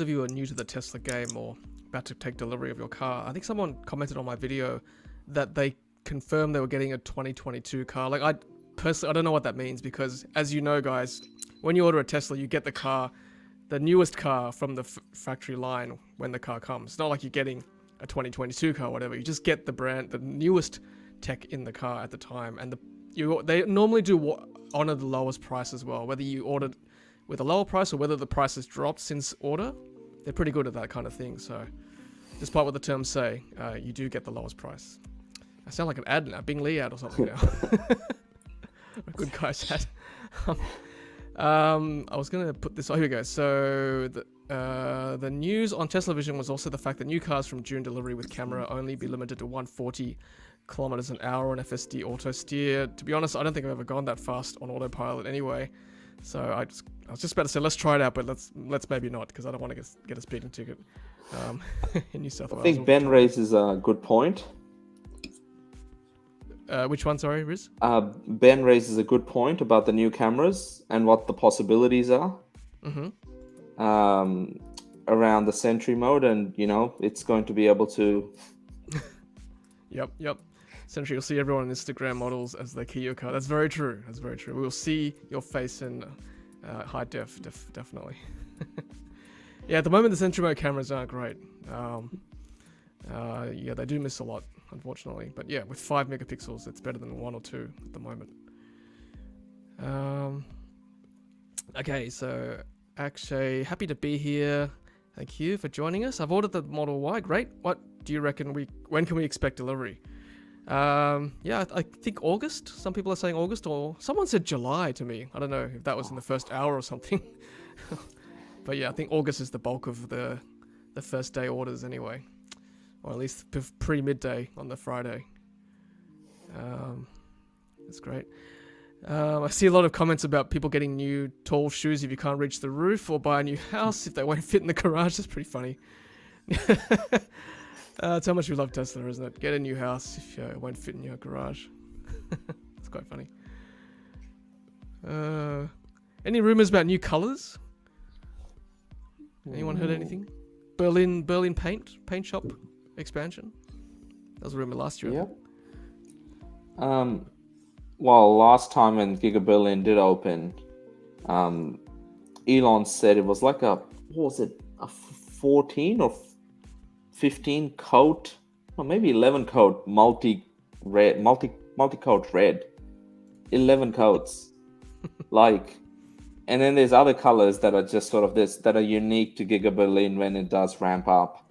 you who are new to the Tesla game or about to take delivery of your car, I think someone commented on my video that they confirmed they were getting a 2022 car. Like, I personally, I don't know what that means, because as you know, guys, when you order a Tesla, you get the newest car from the factory line when the car comes. It's not like you're getting a 2022 car or whatever. You just get the newest tech in the car at the time, and they normally do honor the lowest price as well, whether you ordered with a lower price or whether the price has dropped since order. They're pretty good at that kind of thing. So despite what the terms say, you do get the lowest price. I sound like an ad now, Bing Lee ad or something now. A good guy's ad. I was going to put this, here we go. So the news on Tesla Vision was also the fact that new cars from June delivery with camera only be limited to 140 kilometers an hour on FSD auto steer. To be honest, I don't think I've ever gone that fast on autopilot anyway. So I was just about to say, let's try it out, but let's maybe not, because I don't want to get a speeding ticket in New South Wales. I think Ben raises a good point. Which one, sorry, Riz? Ben raises a good point about the new cameras and what the possibilities are around the Sentry mode, and it's going to be able to. Yep. Sentry, you'll see everyone on Instagram models as they key your car. That's very true. We will see your face in high def, definitely. Yeah, at the moment the Sentry mode cameras aren't great. They do miss a lot, unfortunately. But yeah, with 5 megapixels, it's better than 1 or 2 at the moment. Okay, so Akshay, happy to be here. Thank you for joining us. I've ordered the Model Y. Great. What do you reckon when can we expect delivery? I think August. Some people are saying August, or someone said July to me. I don't know if that was in the first hour or something. But yeah, I think August is the bulk of the first day orders anyway, or at least pre-midday on the Friday. That's great. I see a lot of comments about people getting new tall shoes if you can't reach the roof, or buy a new house if they won't fit in the garage. That's pretty funny. It's how much we love Tesla, isn't it? Get a new house if it won't fit in your garage. It's quite funny. Any rumors about new colors? Anyone heard anything? Berlin paint shop expansion. That was a rumor last year. Yeah. Well, last time when Giga Berlin did open, Elon said it was like a 14 or 15 coat, or maybe 11 coat multi coat red. 11 coats. And then there's other colors that are just sort of that are unique to Giga Berlin when it does ramp up.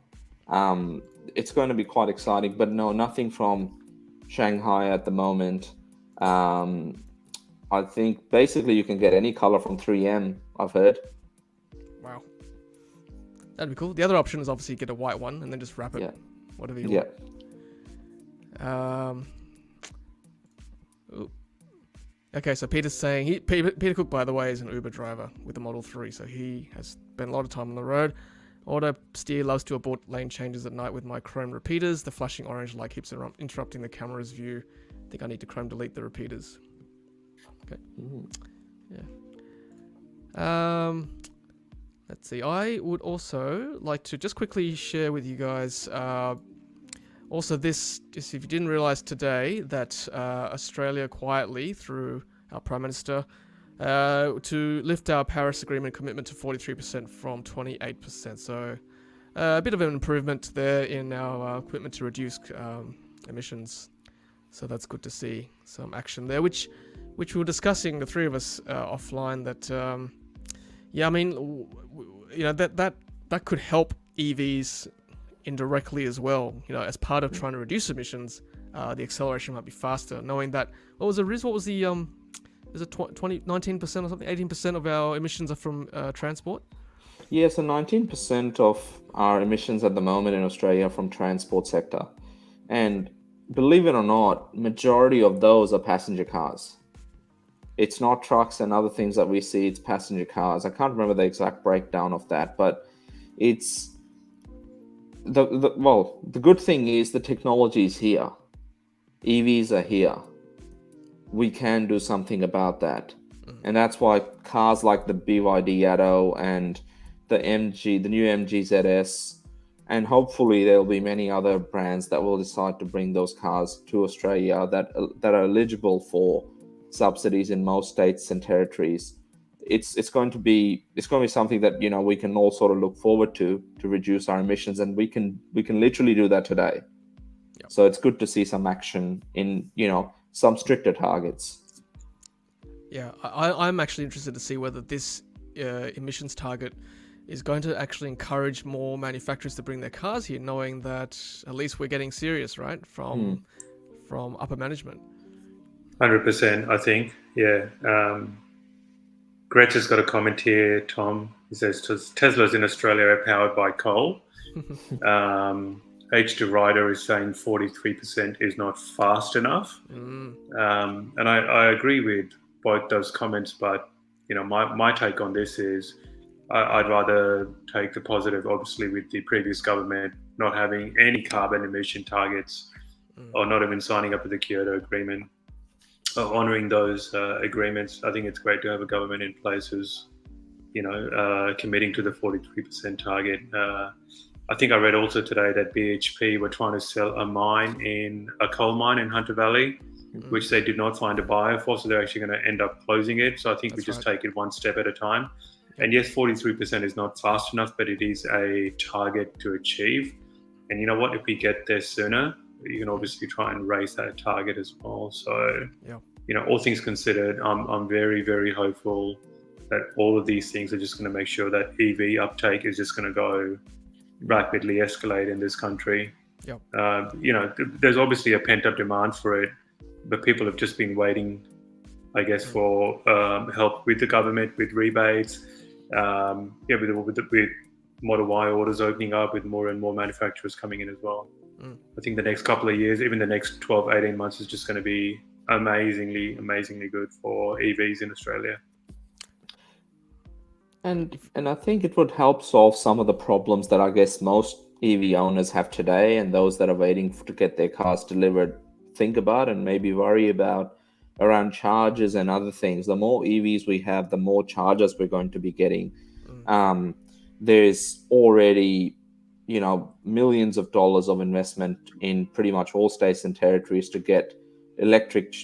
It's going to be quite exciting, but no, nothing from Shanghai at the moment. I think basically you can get any color from 3M, I've heard. Wow. That'd be cool. The other option is obviously get a white one and then just wrap it whatever you want. Okay, so Peter's saying, Peter Cook, by the way, is an Uber driver with the Model 3, so he has spent a lot of time on the road. Auto steer loves to abort lane changes at night with my chrome repeaters. The flashing orange light keeps interrupting the camera's view. I think I need to chrome delete the repeaters. Okay. Yeah. Let's see. I would also like to just quickly share with you guys. Also, just if you didn't realize today that Australia quietly, through our Prime Minister, to lift our Paris Agreement commitment to 43% from 28%. So a bit of an improvement there in our commitment to reduce emissions. So that's good to see some action there, which we were discussing, the three of us offline, that that could help EVs indirectly as well, as part of trying to reduce emissions, the acceleration might be faster, knowing that, what was the Riz? What was the, is it 19% or something? 18% of our emissions are from transport? Yeah, so 19% of our emissions at the moment in Australia are from transport sector. And believe it or not, majority of those are passenger cars. It's not trucks and other things that we see, it's passenger cars. I can't remember the exact breakdown of that, but it's the good thing is the technology is here. EVs are here. We can do something about that. And that's why cars like the BYD Atto and the new MG ZS, and hopefully there'll be many other brands that will decide to bring those cars to Australia that are eligible for subsidies in most states and territories. It's going to be something that we can all sort of look forward to reduce our emissions, and we can literally do that today. Yep. So it's good to see some action in some stricter targets. Yeah, I'm actually interested to see whether this emissions target is going to actually encourage more manufacturers to bring their cars here, knowing that at least we're getting serious, right, from upper management. 100%, I think. Yeah. Gretchen's got a comment here, Tom. He says Teslas in Australia are powered by coal. H2 Rider is saying 43% is not fast enough. And I agree with both those comments, but my take on this is I'd rather take the positive, obviously, with the previous government not having any carbon emission targets or not even signing up with the Kyoto Agreement. Honouring those agreements. I think it's great to have a government in place who's, committing to the 43% target. I think I read also today that BHP were trying to sell a coal mine in Hunter Valley, which they did not find a buyer for, so they're actually going to end up closing it. So I think we just take it one step at a time. And yes, 43% is not fast enough, but it is a target to achieve. And you know what? If we get there sooner, you can obviously try and raise that target as well. So, all things considered, I'm very, very hopeful that all of these things are just going to make sure that EV uptake is just going to go rapidly escalate in this country. There's obviously a pent-up demand for it, but people have just been waiting, I guess, for help with the government, with rebates, with Model Y orders opening up, with more and more manufacturers coming in as well. I think the next couple of years, even the next 12, 18 months is just going to be amazingly good for EVs in Australia. And I think it would help solve some of the problems that I guess most EV owners have today, and those that are waiting to get their cars delivered think about and maybe worry about around chargers and other things. The more EVs we have, the more chargers we're going to be getting. There's already millions of dollars of investment in pretty much all states and territories to get electric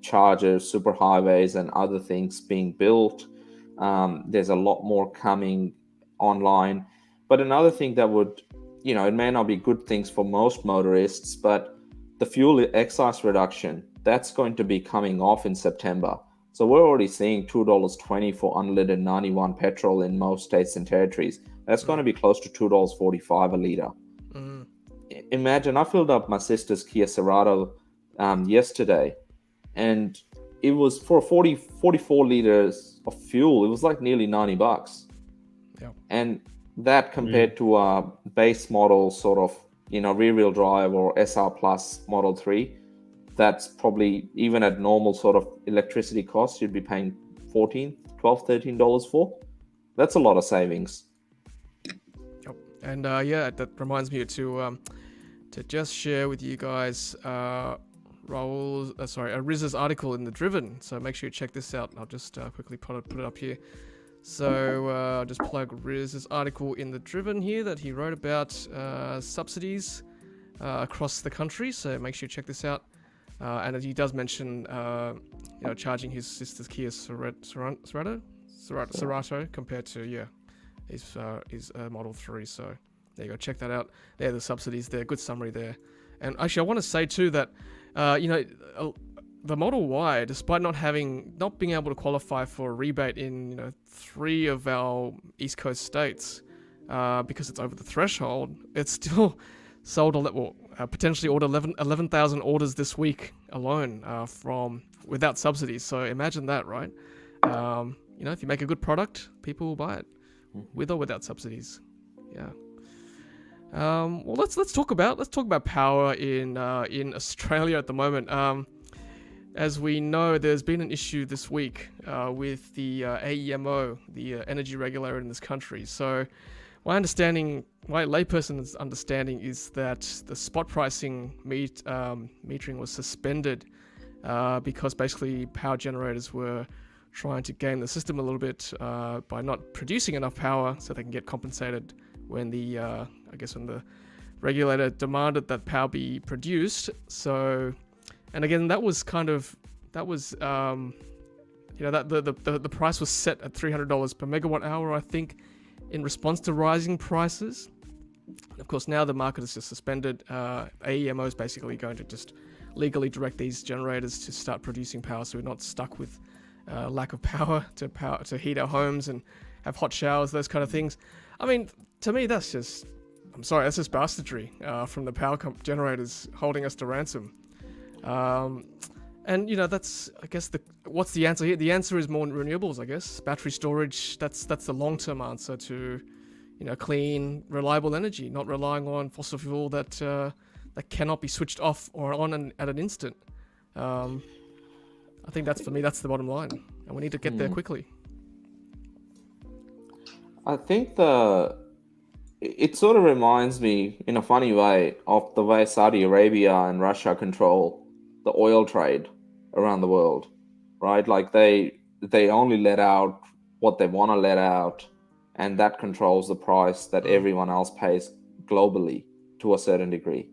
chargers, superhighways, and other things being built. There's a lot more coming online. But another thing that would, it may not be good things for most motorists, but the fuel excise reduction, that's going to be coming off in September. So we're already seeing $2.20 for unleaded 91 petrol in most states and territories. That's going to be close to $2.45 a litre. Imagine, I filled up my sister's Kia Cerato yesterday, and it was for 44 litres of fuel, it was like nearly $90. And that compared to a base model sort of, rear-wheel drive or SR Plus Model 3, that's probably, even at normal sort of electricity costs, you'd be paying $12, $13 for. That's a lot of savings. And that reminds me to just share with you guys Riz's article in The Driven. So make sure you check this out. I'll just quickly put it up here. So I'll just plug Riz's article in The Driven here that he wrote about subsidies across the country. So make sure you check this out. And he does mention, charging his sister's Kia Cerato compared to his Model 3. So there you go, check that out. There are the subsidies there. Good summary there. And actually, I want to say too that the Model Y, despite not being able to qualify for a rebate in 3 of our East Coast states, because it's over the threshold, it's still sold potentially ordered 11,000 orders this week alone from without subsidies. So imagine that, right? If you make a good product, people will buy it with or without subsidies. Yeah. Well, let's talk about power in Australia at the moment. As we know, there's been an issue this week with the AEMO, the energy regulator in this country. So my layperson's understanding is that the spot pricing metering was suspended because basically power generators were trying to game the system a little bit by not producing enough power so they can get compensated when the regulator demanded that power be produced. So, and again, the price was set at $300 per megawatt hour, I think, in response to rising prices. Of course, now the market is just suspended. AEMO is basically going to just legally direct these generators to start producing power, so we're not stuck with lack of power to heat our homes and have hot showers, those kind of things. I mean, to me, that's just bastardry from the power generators holding us to ransom. And that's, I guess, what's the answer here? The answer is more renewables, I guess. Battery storage, that's the long-term answer to, clean, reliable energy, not relying on fossil fuel that cannot be switched off or on at an instant. I think that's the bottom line, and we need to get there quickly. I think it sort of reminds me, in a funny way, of the way Saudi Arabia and Russia control the oil trade around the world, right? Like they only let out what they want to let out, and that controls the price that everyone else pays globally to a certain degree.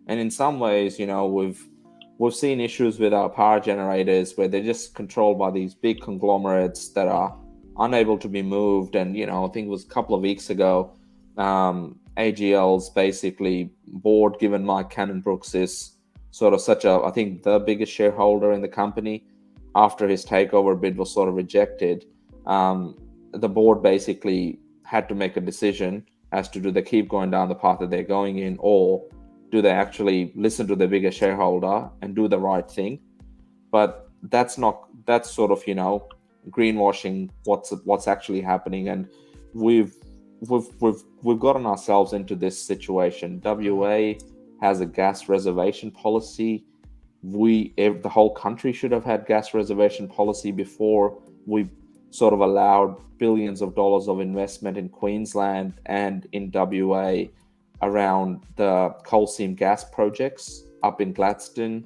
And in some ways, we've seen issues with our power generators where they're just controlled by these big conglomerates that are unable to be moved. And I think it was a couple of weeks ago, AGL's basically board, given Mike Cannon-Brookes is sort of I think the biggest shareholder in the company, after his takeover bid was sort of rejected, the board basically had to make a decision as to do they keep going down the path that they're going in, or do they actually listen to their biggest shareholder and do the right thing. But that's sort of greenwashing what's actually happening, and we've gotten ourselves into this situation. WA has a gas reservation policy. The whole country should have had gas reservation policy before we sort of allowed billions of dollars of investment in Queensland and in WA around the coal seam gas projects up in Gladstone,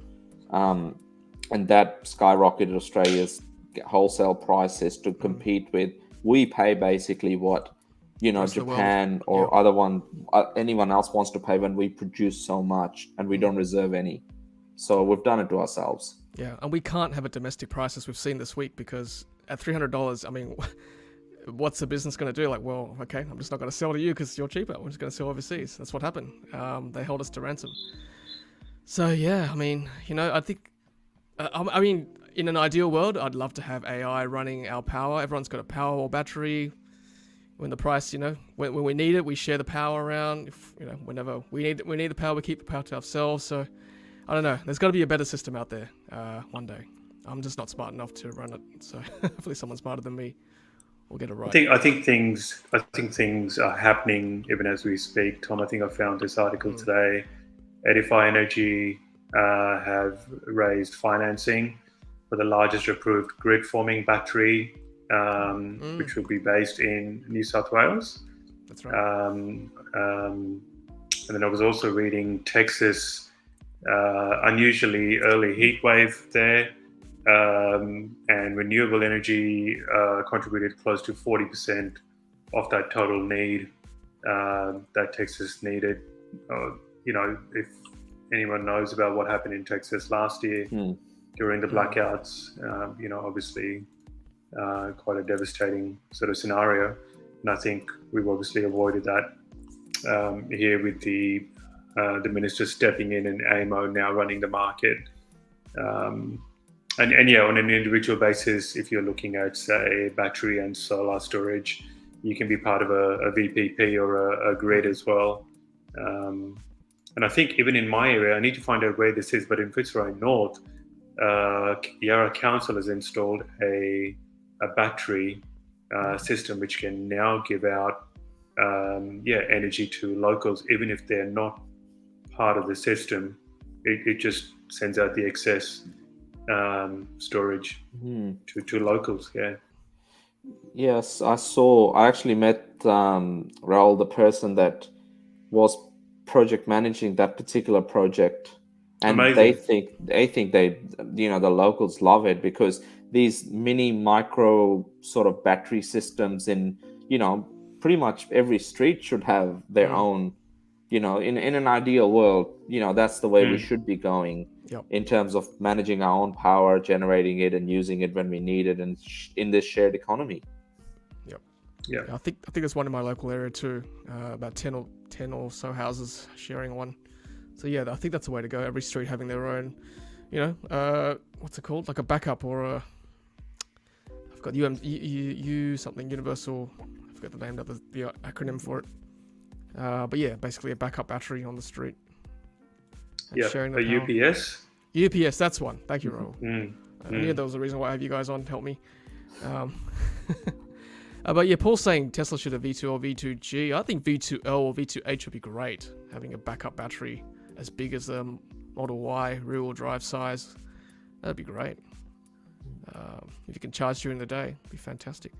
and that skyrocketed Australia's wholesale prices to compete with. We pay basically what Japan or anyone else wants to pay when we produce so much and we don't reserve any. So we've done it to ourselves. Yeah, and we can't have a domestic price, as we've seen this week, because at $300, I mean, what's the business going to do? Like, well, okay, I'm just not going to sell to you because you're cheaper. We're just going to sell overseas. That's what happened. They held us to ransom. So yeah, I mean, I think, in an ideal world, I'd love to have AI running our power. Everyone's got a Powerwall battery. When the price, when we need it, we share the power around. Whenever we need the power, we keep the power to ourselves. So I don't know. There's got to be a better system out there one day. I'm just not smart enough to run it. So hopefully someone smarter than me will get it right. I think things are happening even as we speak, Tom. I think I found this article today. Edify Energy have raised financing for the largest approved grid-forming battery, which will be based in New South Wales. That's right. And then I was also reading Texas, unusually early heat wave there, and renewable energy contributed close to 40% of that total need that Texas needed. If anyone knows about what happened in Texas last year during the blackouts, obviously quite a devastating sort of scenario. And I think we've obviously avoided that here with the minister stepping in and AMO now running the market. And on an individual basis, if you're looking at, say, battery and solar storage, you can be part of a VPP or a grid as well. And I think even in my area, I need to find out where this is, but in Fitzroy North, Yarra Council has installed a battery system which can now give out energy to locals, even if they're not part of the system. It just sends out the excess storage to locals. Yes, I actually met Raul, the person that was project managing that particular project, and Amazing. they think the locals love it, because these mini micro sort of battery systems in pretty much every street should have their own. In an ideal world, that's the way we should be going. Yep. In terms of managing our own power, generating it and using it when we need it, and in this shared economy. Yeah. I think there's one in my local area too. About 10 or so houses sharing one. So yeah, I think that's the way to go. Every street having their own, what's it called? Like a backup or a. I've got something universal. I forgot the name of the acronym for it. But yeah, basically a backup battery on the street. Yeah. Sharing A power. UPS. UPS, that's one. Thank you, Raul. I knew there was a reason why I have you guys on to help me. But yeah, Paul's saying Tesla should have V2 or V2G. I think V2L or V2H would be great. Having a backup battery as big as the Model Y rear-wheel drive size, that'd be great. If you can charge during the day, it'd be fantastic.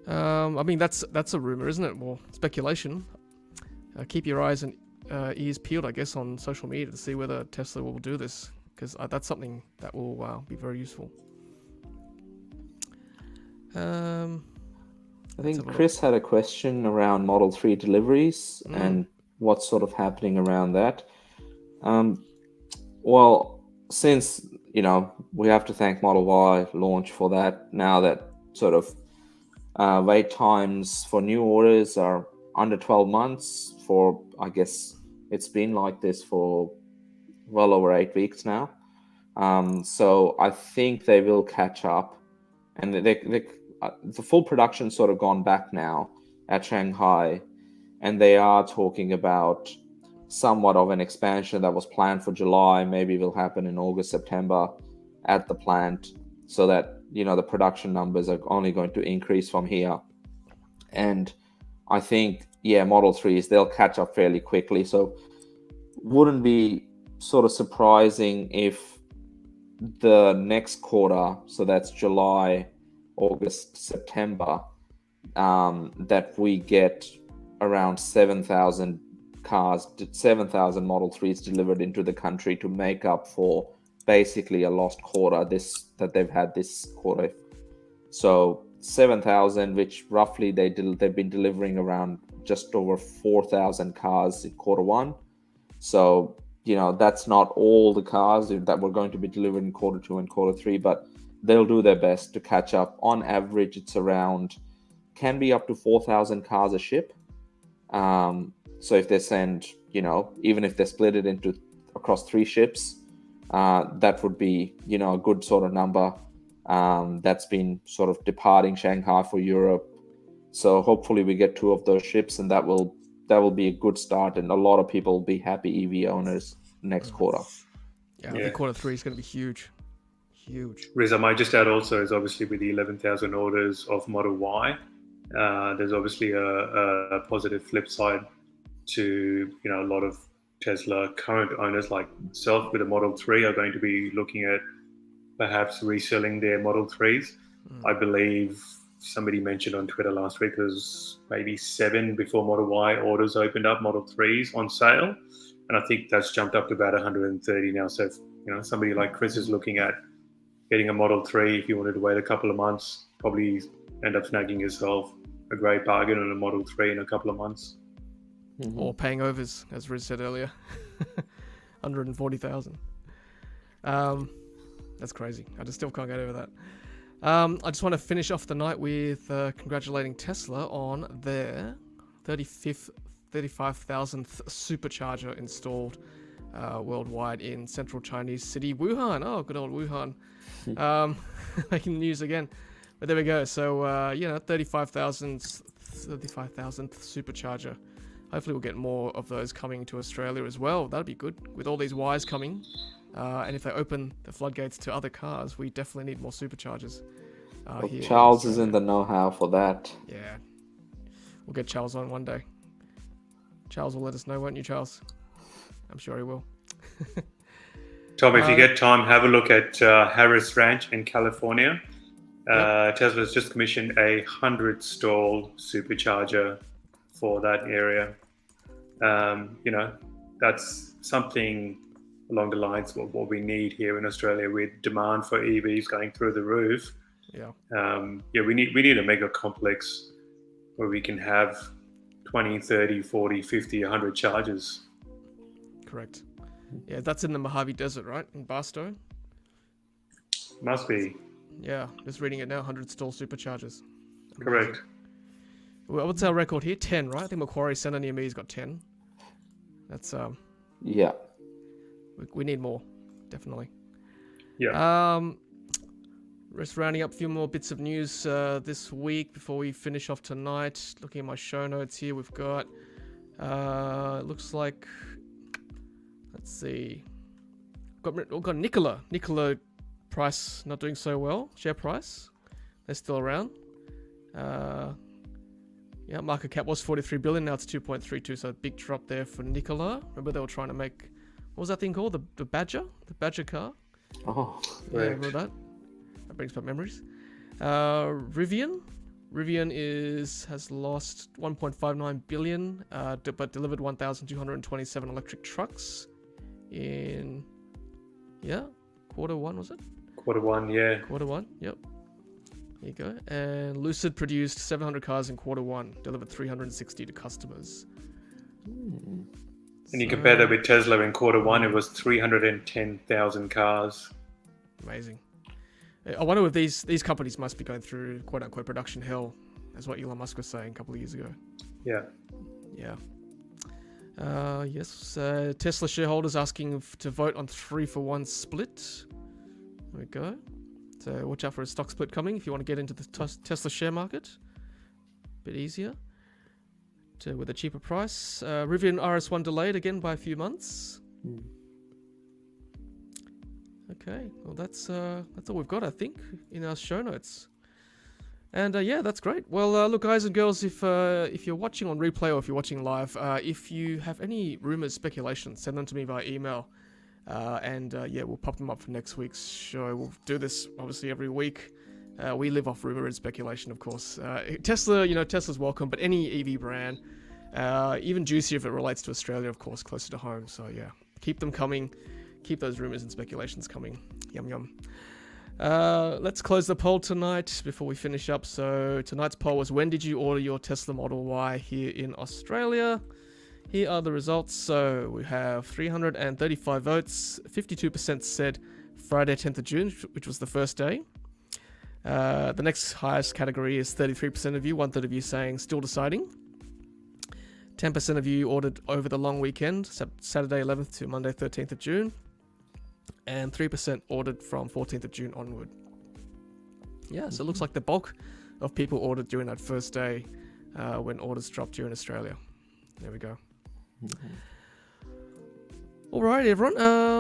I mean, that's a rumor, isn't it? Well, speculation. Keep your eyes and ears peeled, I guess, on social media to see whether Tesla will do this, because that's something that will be very useful. I think Chris had a question around Model 3 deliveries and what's sort of happening around that. Well, since, we have to thank Model Y launch for that, now that sort of wait times for new orders are under 12 months for, I guess, it's been like this for well over 8 weeks now. So I think they will catch up, and the full production sort of gone back now at Shanghai, and they are talking about somewhat of an expansion that was planned for July, maybe will happen in August, September at the plant, so that the production numbers are only going to increase from here. And I think Model 3s, they'll catch up fairly quickly, so wouldn't be sort of surprising if the next quarter, so that's July, August, September, that we get around 7,000 cars, 7,000 Model 3s delivered into the country to make up for basically a lost quarter that they've had this quarter. So 7,000, which roughly they've been delivering around just over 4,000 cars in quarter one. So that's not all the cars that were going to be delivered in quarter two and quarter three, but they'll do their best to catch up. On average, it's can be up to 4,000 cars a ship. So if they send, even if they split it across 3 ships, that would be, a good sort of number. That's been sort of departing Shanghai for Europe. So hopefully we get 2 of those ships, and that will be a good start, and a lot of people will be happy EV owners next quarter. I think quarter 3 is going to be huge. Riz, I might just add also is obviously with the 11,000 orders of Model Y, there's obviously a positive flip side to a lot of Tesla current owners like myself with a Model 3 are going to be looking at perhaps reselling their Model 3s. I believe somebody mentioned on Twitter last week there's maybe 7 before Model Y orders opened up, Model 3s on sale, and I think that's jumped up to about 130 now. So if somebody like Chris is looking at getting a Model 3, if you wanted to wait a couple of months, probably end up snagging yourself a great bargain on a Model 3 in a couple of months. Or paying overs, as Riz said earlier. 140,000. That's crazy. I just still can't get over that. I just want to finish off the night with congratulating Tesla on their 35,000th supercharger installed worldwide in central Chinese city Wuhan. Oh, good old Wuhan. Making the news again. But there we go. So 35,000th supercharger. Hopefully we'll get more of those coming to Australia as well. That'd be good with all these wires coming. And if they open the floodgates to other cars, we definitely need more superchargers. Here Charles is in the know-how for that. Yeah. We'll get Charles on one day. Charles will let us know, won't you, Charles? I'm sure he will. Tom, if you get time, have a look at Harris Ranch in California. Tesla's just commissioned a 100-stall supercharger for that area. That's something along the lines of what we need here in Australia with demand for EVs going through the roof. We need a mega complex where we can have 20, 30, 40, 50, 100 chargers. Correct. Yeah, that's in the Mojave Desert, right? In Barstow? Must be. Yeah, just reading it now, 100 stall superchargers. Amazing. Correct. Well, what's our record here? 10, right? I think Macquarie Centre near me has got 10. That's, Yeah. we need more, definitely. Yeah. Just rounding up a few more bits of news this week before we finish off tonight. Looking at my show notes here, we've got, looks like, let's see, we've got Nikola. Nikola price not doing so well. Share price, they're still around. Market cap was 43 billion, now it's 2.32, so a big drop there for Nikola. Remember they were trying to make, what was that thing called? The Badger? The Badger car? Oh, yeah, remember that? That brings back memories. Rivian has lost 1.59 billion, but delivered 1,227 electric trucks in quarter one, was it? Quarter one, yeah. Quarter one, yep. There you go. And Lucid produced 700 cars in quarter one, delivered 360 to customers. And you compare that with Tesla in quarter one, it was 310,000 cars. Amazing. I wonder if these companies must be going through quote unquote production hell, as what Elon Musk was saying a couple of years ago. Yeah. Yeah. Tesla shareholders asking to vote on 3-for-1 split. There we go. So watch out for a stock split coming if you want to get into the Tesla share market. Bit easier. With a cheaper price. Rivian RS1 delayed again by a few months. Okay, well that's all we've got, I think, in our show notes. And that's great. Well, look, guys and girls, if you're watching on replay or if you're watching live, if you have any rumors, speculations, send them to me via email. We'll pop them up for next week's show. We'll do this obviously every week. We live off rumor and speculation, of course. Tesla, Tesla's welcome, but any EV brand, even juicier if it relates to Australia, of course, closer to home. So yeah, keep them coming. Keep those rumors and speculations coming. Yum yum. Let's close the poll tonight before we finish up. So tonight's poll was, when did you order your Tesla Model Y here in Australia? Here are the results. So we have 335 votes. 52% said Friday 10th of June, which was the first day. The next highest category is 33% of you, 1/3 of you saying still deciding. 10% of you ordered over the long weekend, Saturday 11th to Monday 13th of June. And 3% ordered from 14th of June onward. Yeah, so it looks like the bulk of people ordered during that first day when orders dropped here in Australia. There we go. All right, everyone.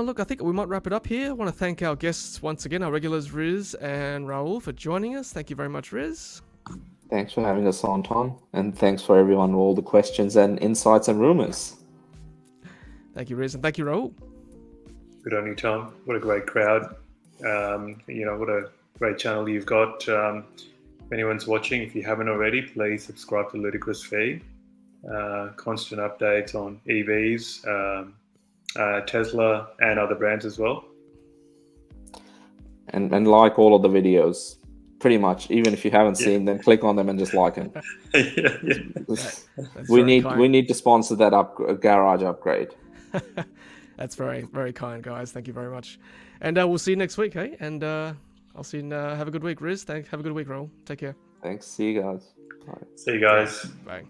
Look, I think we might wrap it up here. I want to thank our guests once again, our regulars, Riz and Raul, for joining us. Thank you very much, Riz. Thanks for having us on, Tom. And thanks for everyone for all the questions and insights and rumors. Thank you, Riz. And thank you, Raul. Good on you, Tom. What a great crowd. What a great channel you've got. If anyone's watching, if you haven't already, please subscribe to Ludicrous Feed. Constant updates on EVs, Tesla, and other brands as well. And like all of the videos, pretty much. Even if you haven't seen them, click on them and just like them. We need to sponsor that garage upgrade. That's very, very kind, guys. Thank you very much. And we'll see you next week, hey? And I'll see you. Have a good week, Riz. Have a good week, Raul. Take care. Thanks. See you guys. Bye. See you guys. Bye.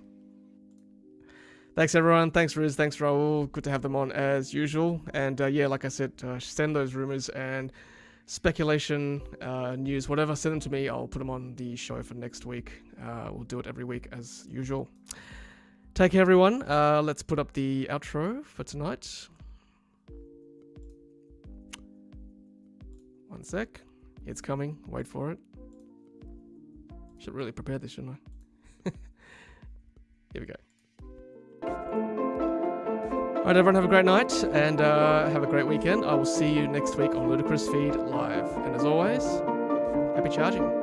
Thanks, everyone. Thanks, Riz. Thanks, Raul. Good to have them on as usual. And like I said, send those rumors and speculation, news, whatever, send them to me. I'll put them on the show for next week. We'll do it every week as usual. Take care, everyone. Let's put up the outro for tonight. One sec. It's coming. Wait for it. Should really prepare this, shouldn't I? Here we go. Alright, everyone, have a great night and have a great weekend. I will see you next week on Ludicrous Feed Live. And as always, happy charging.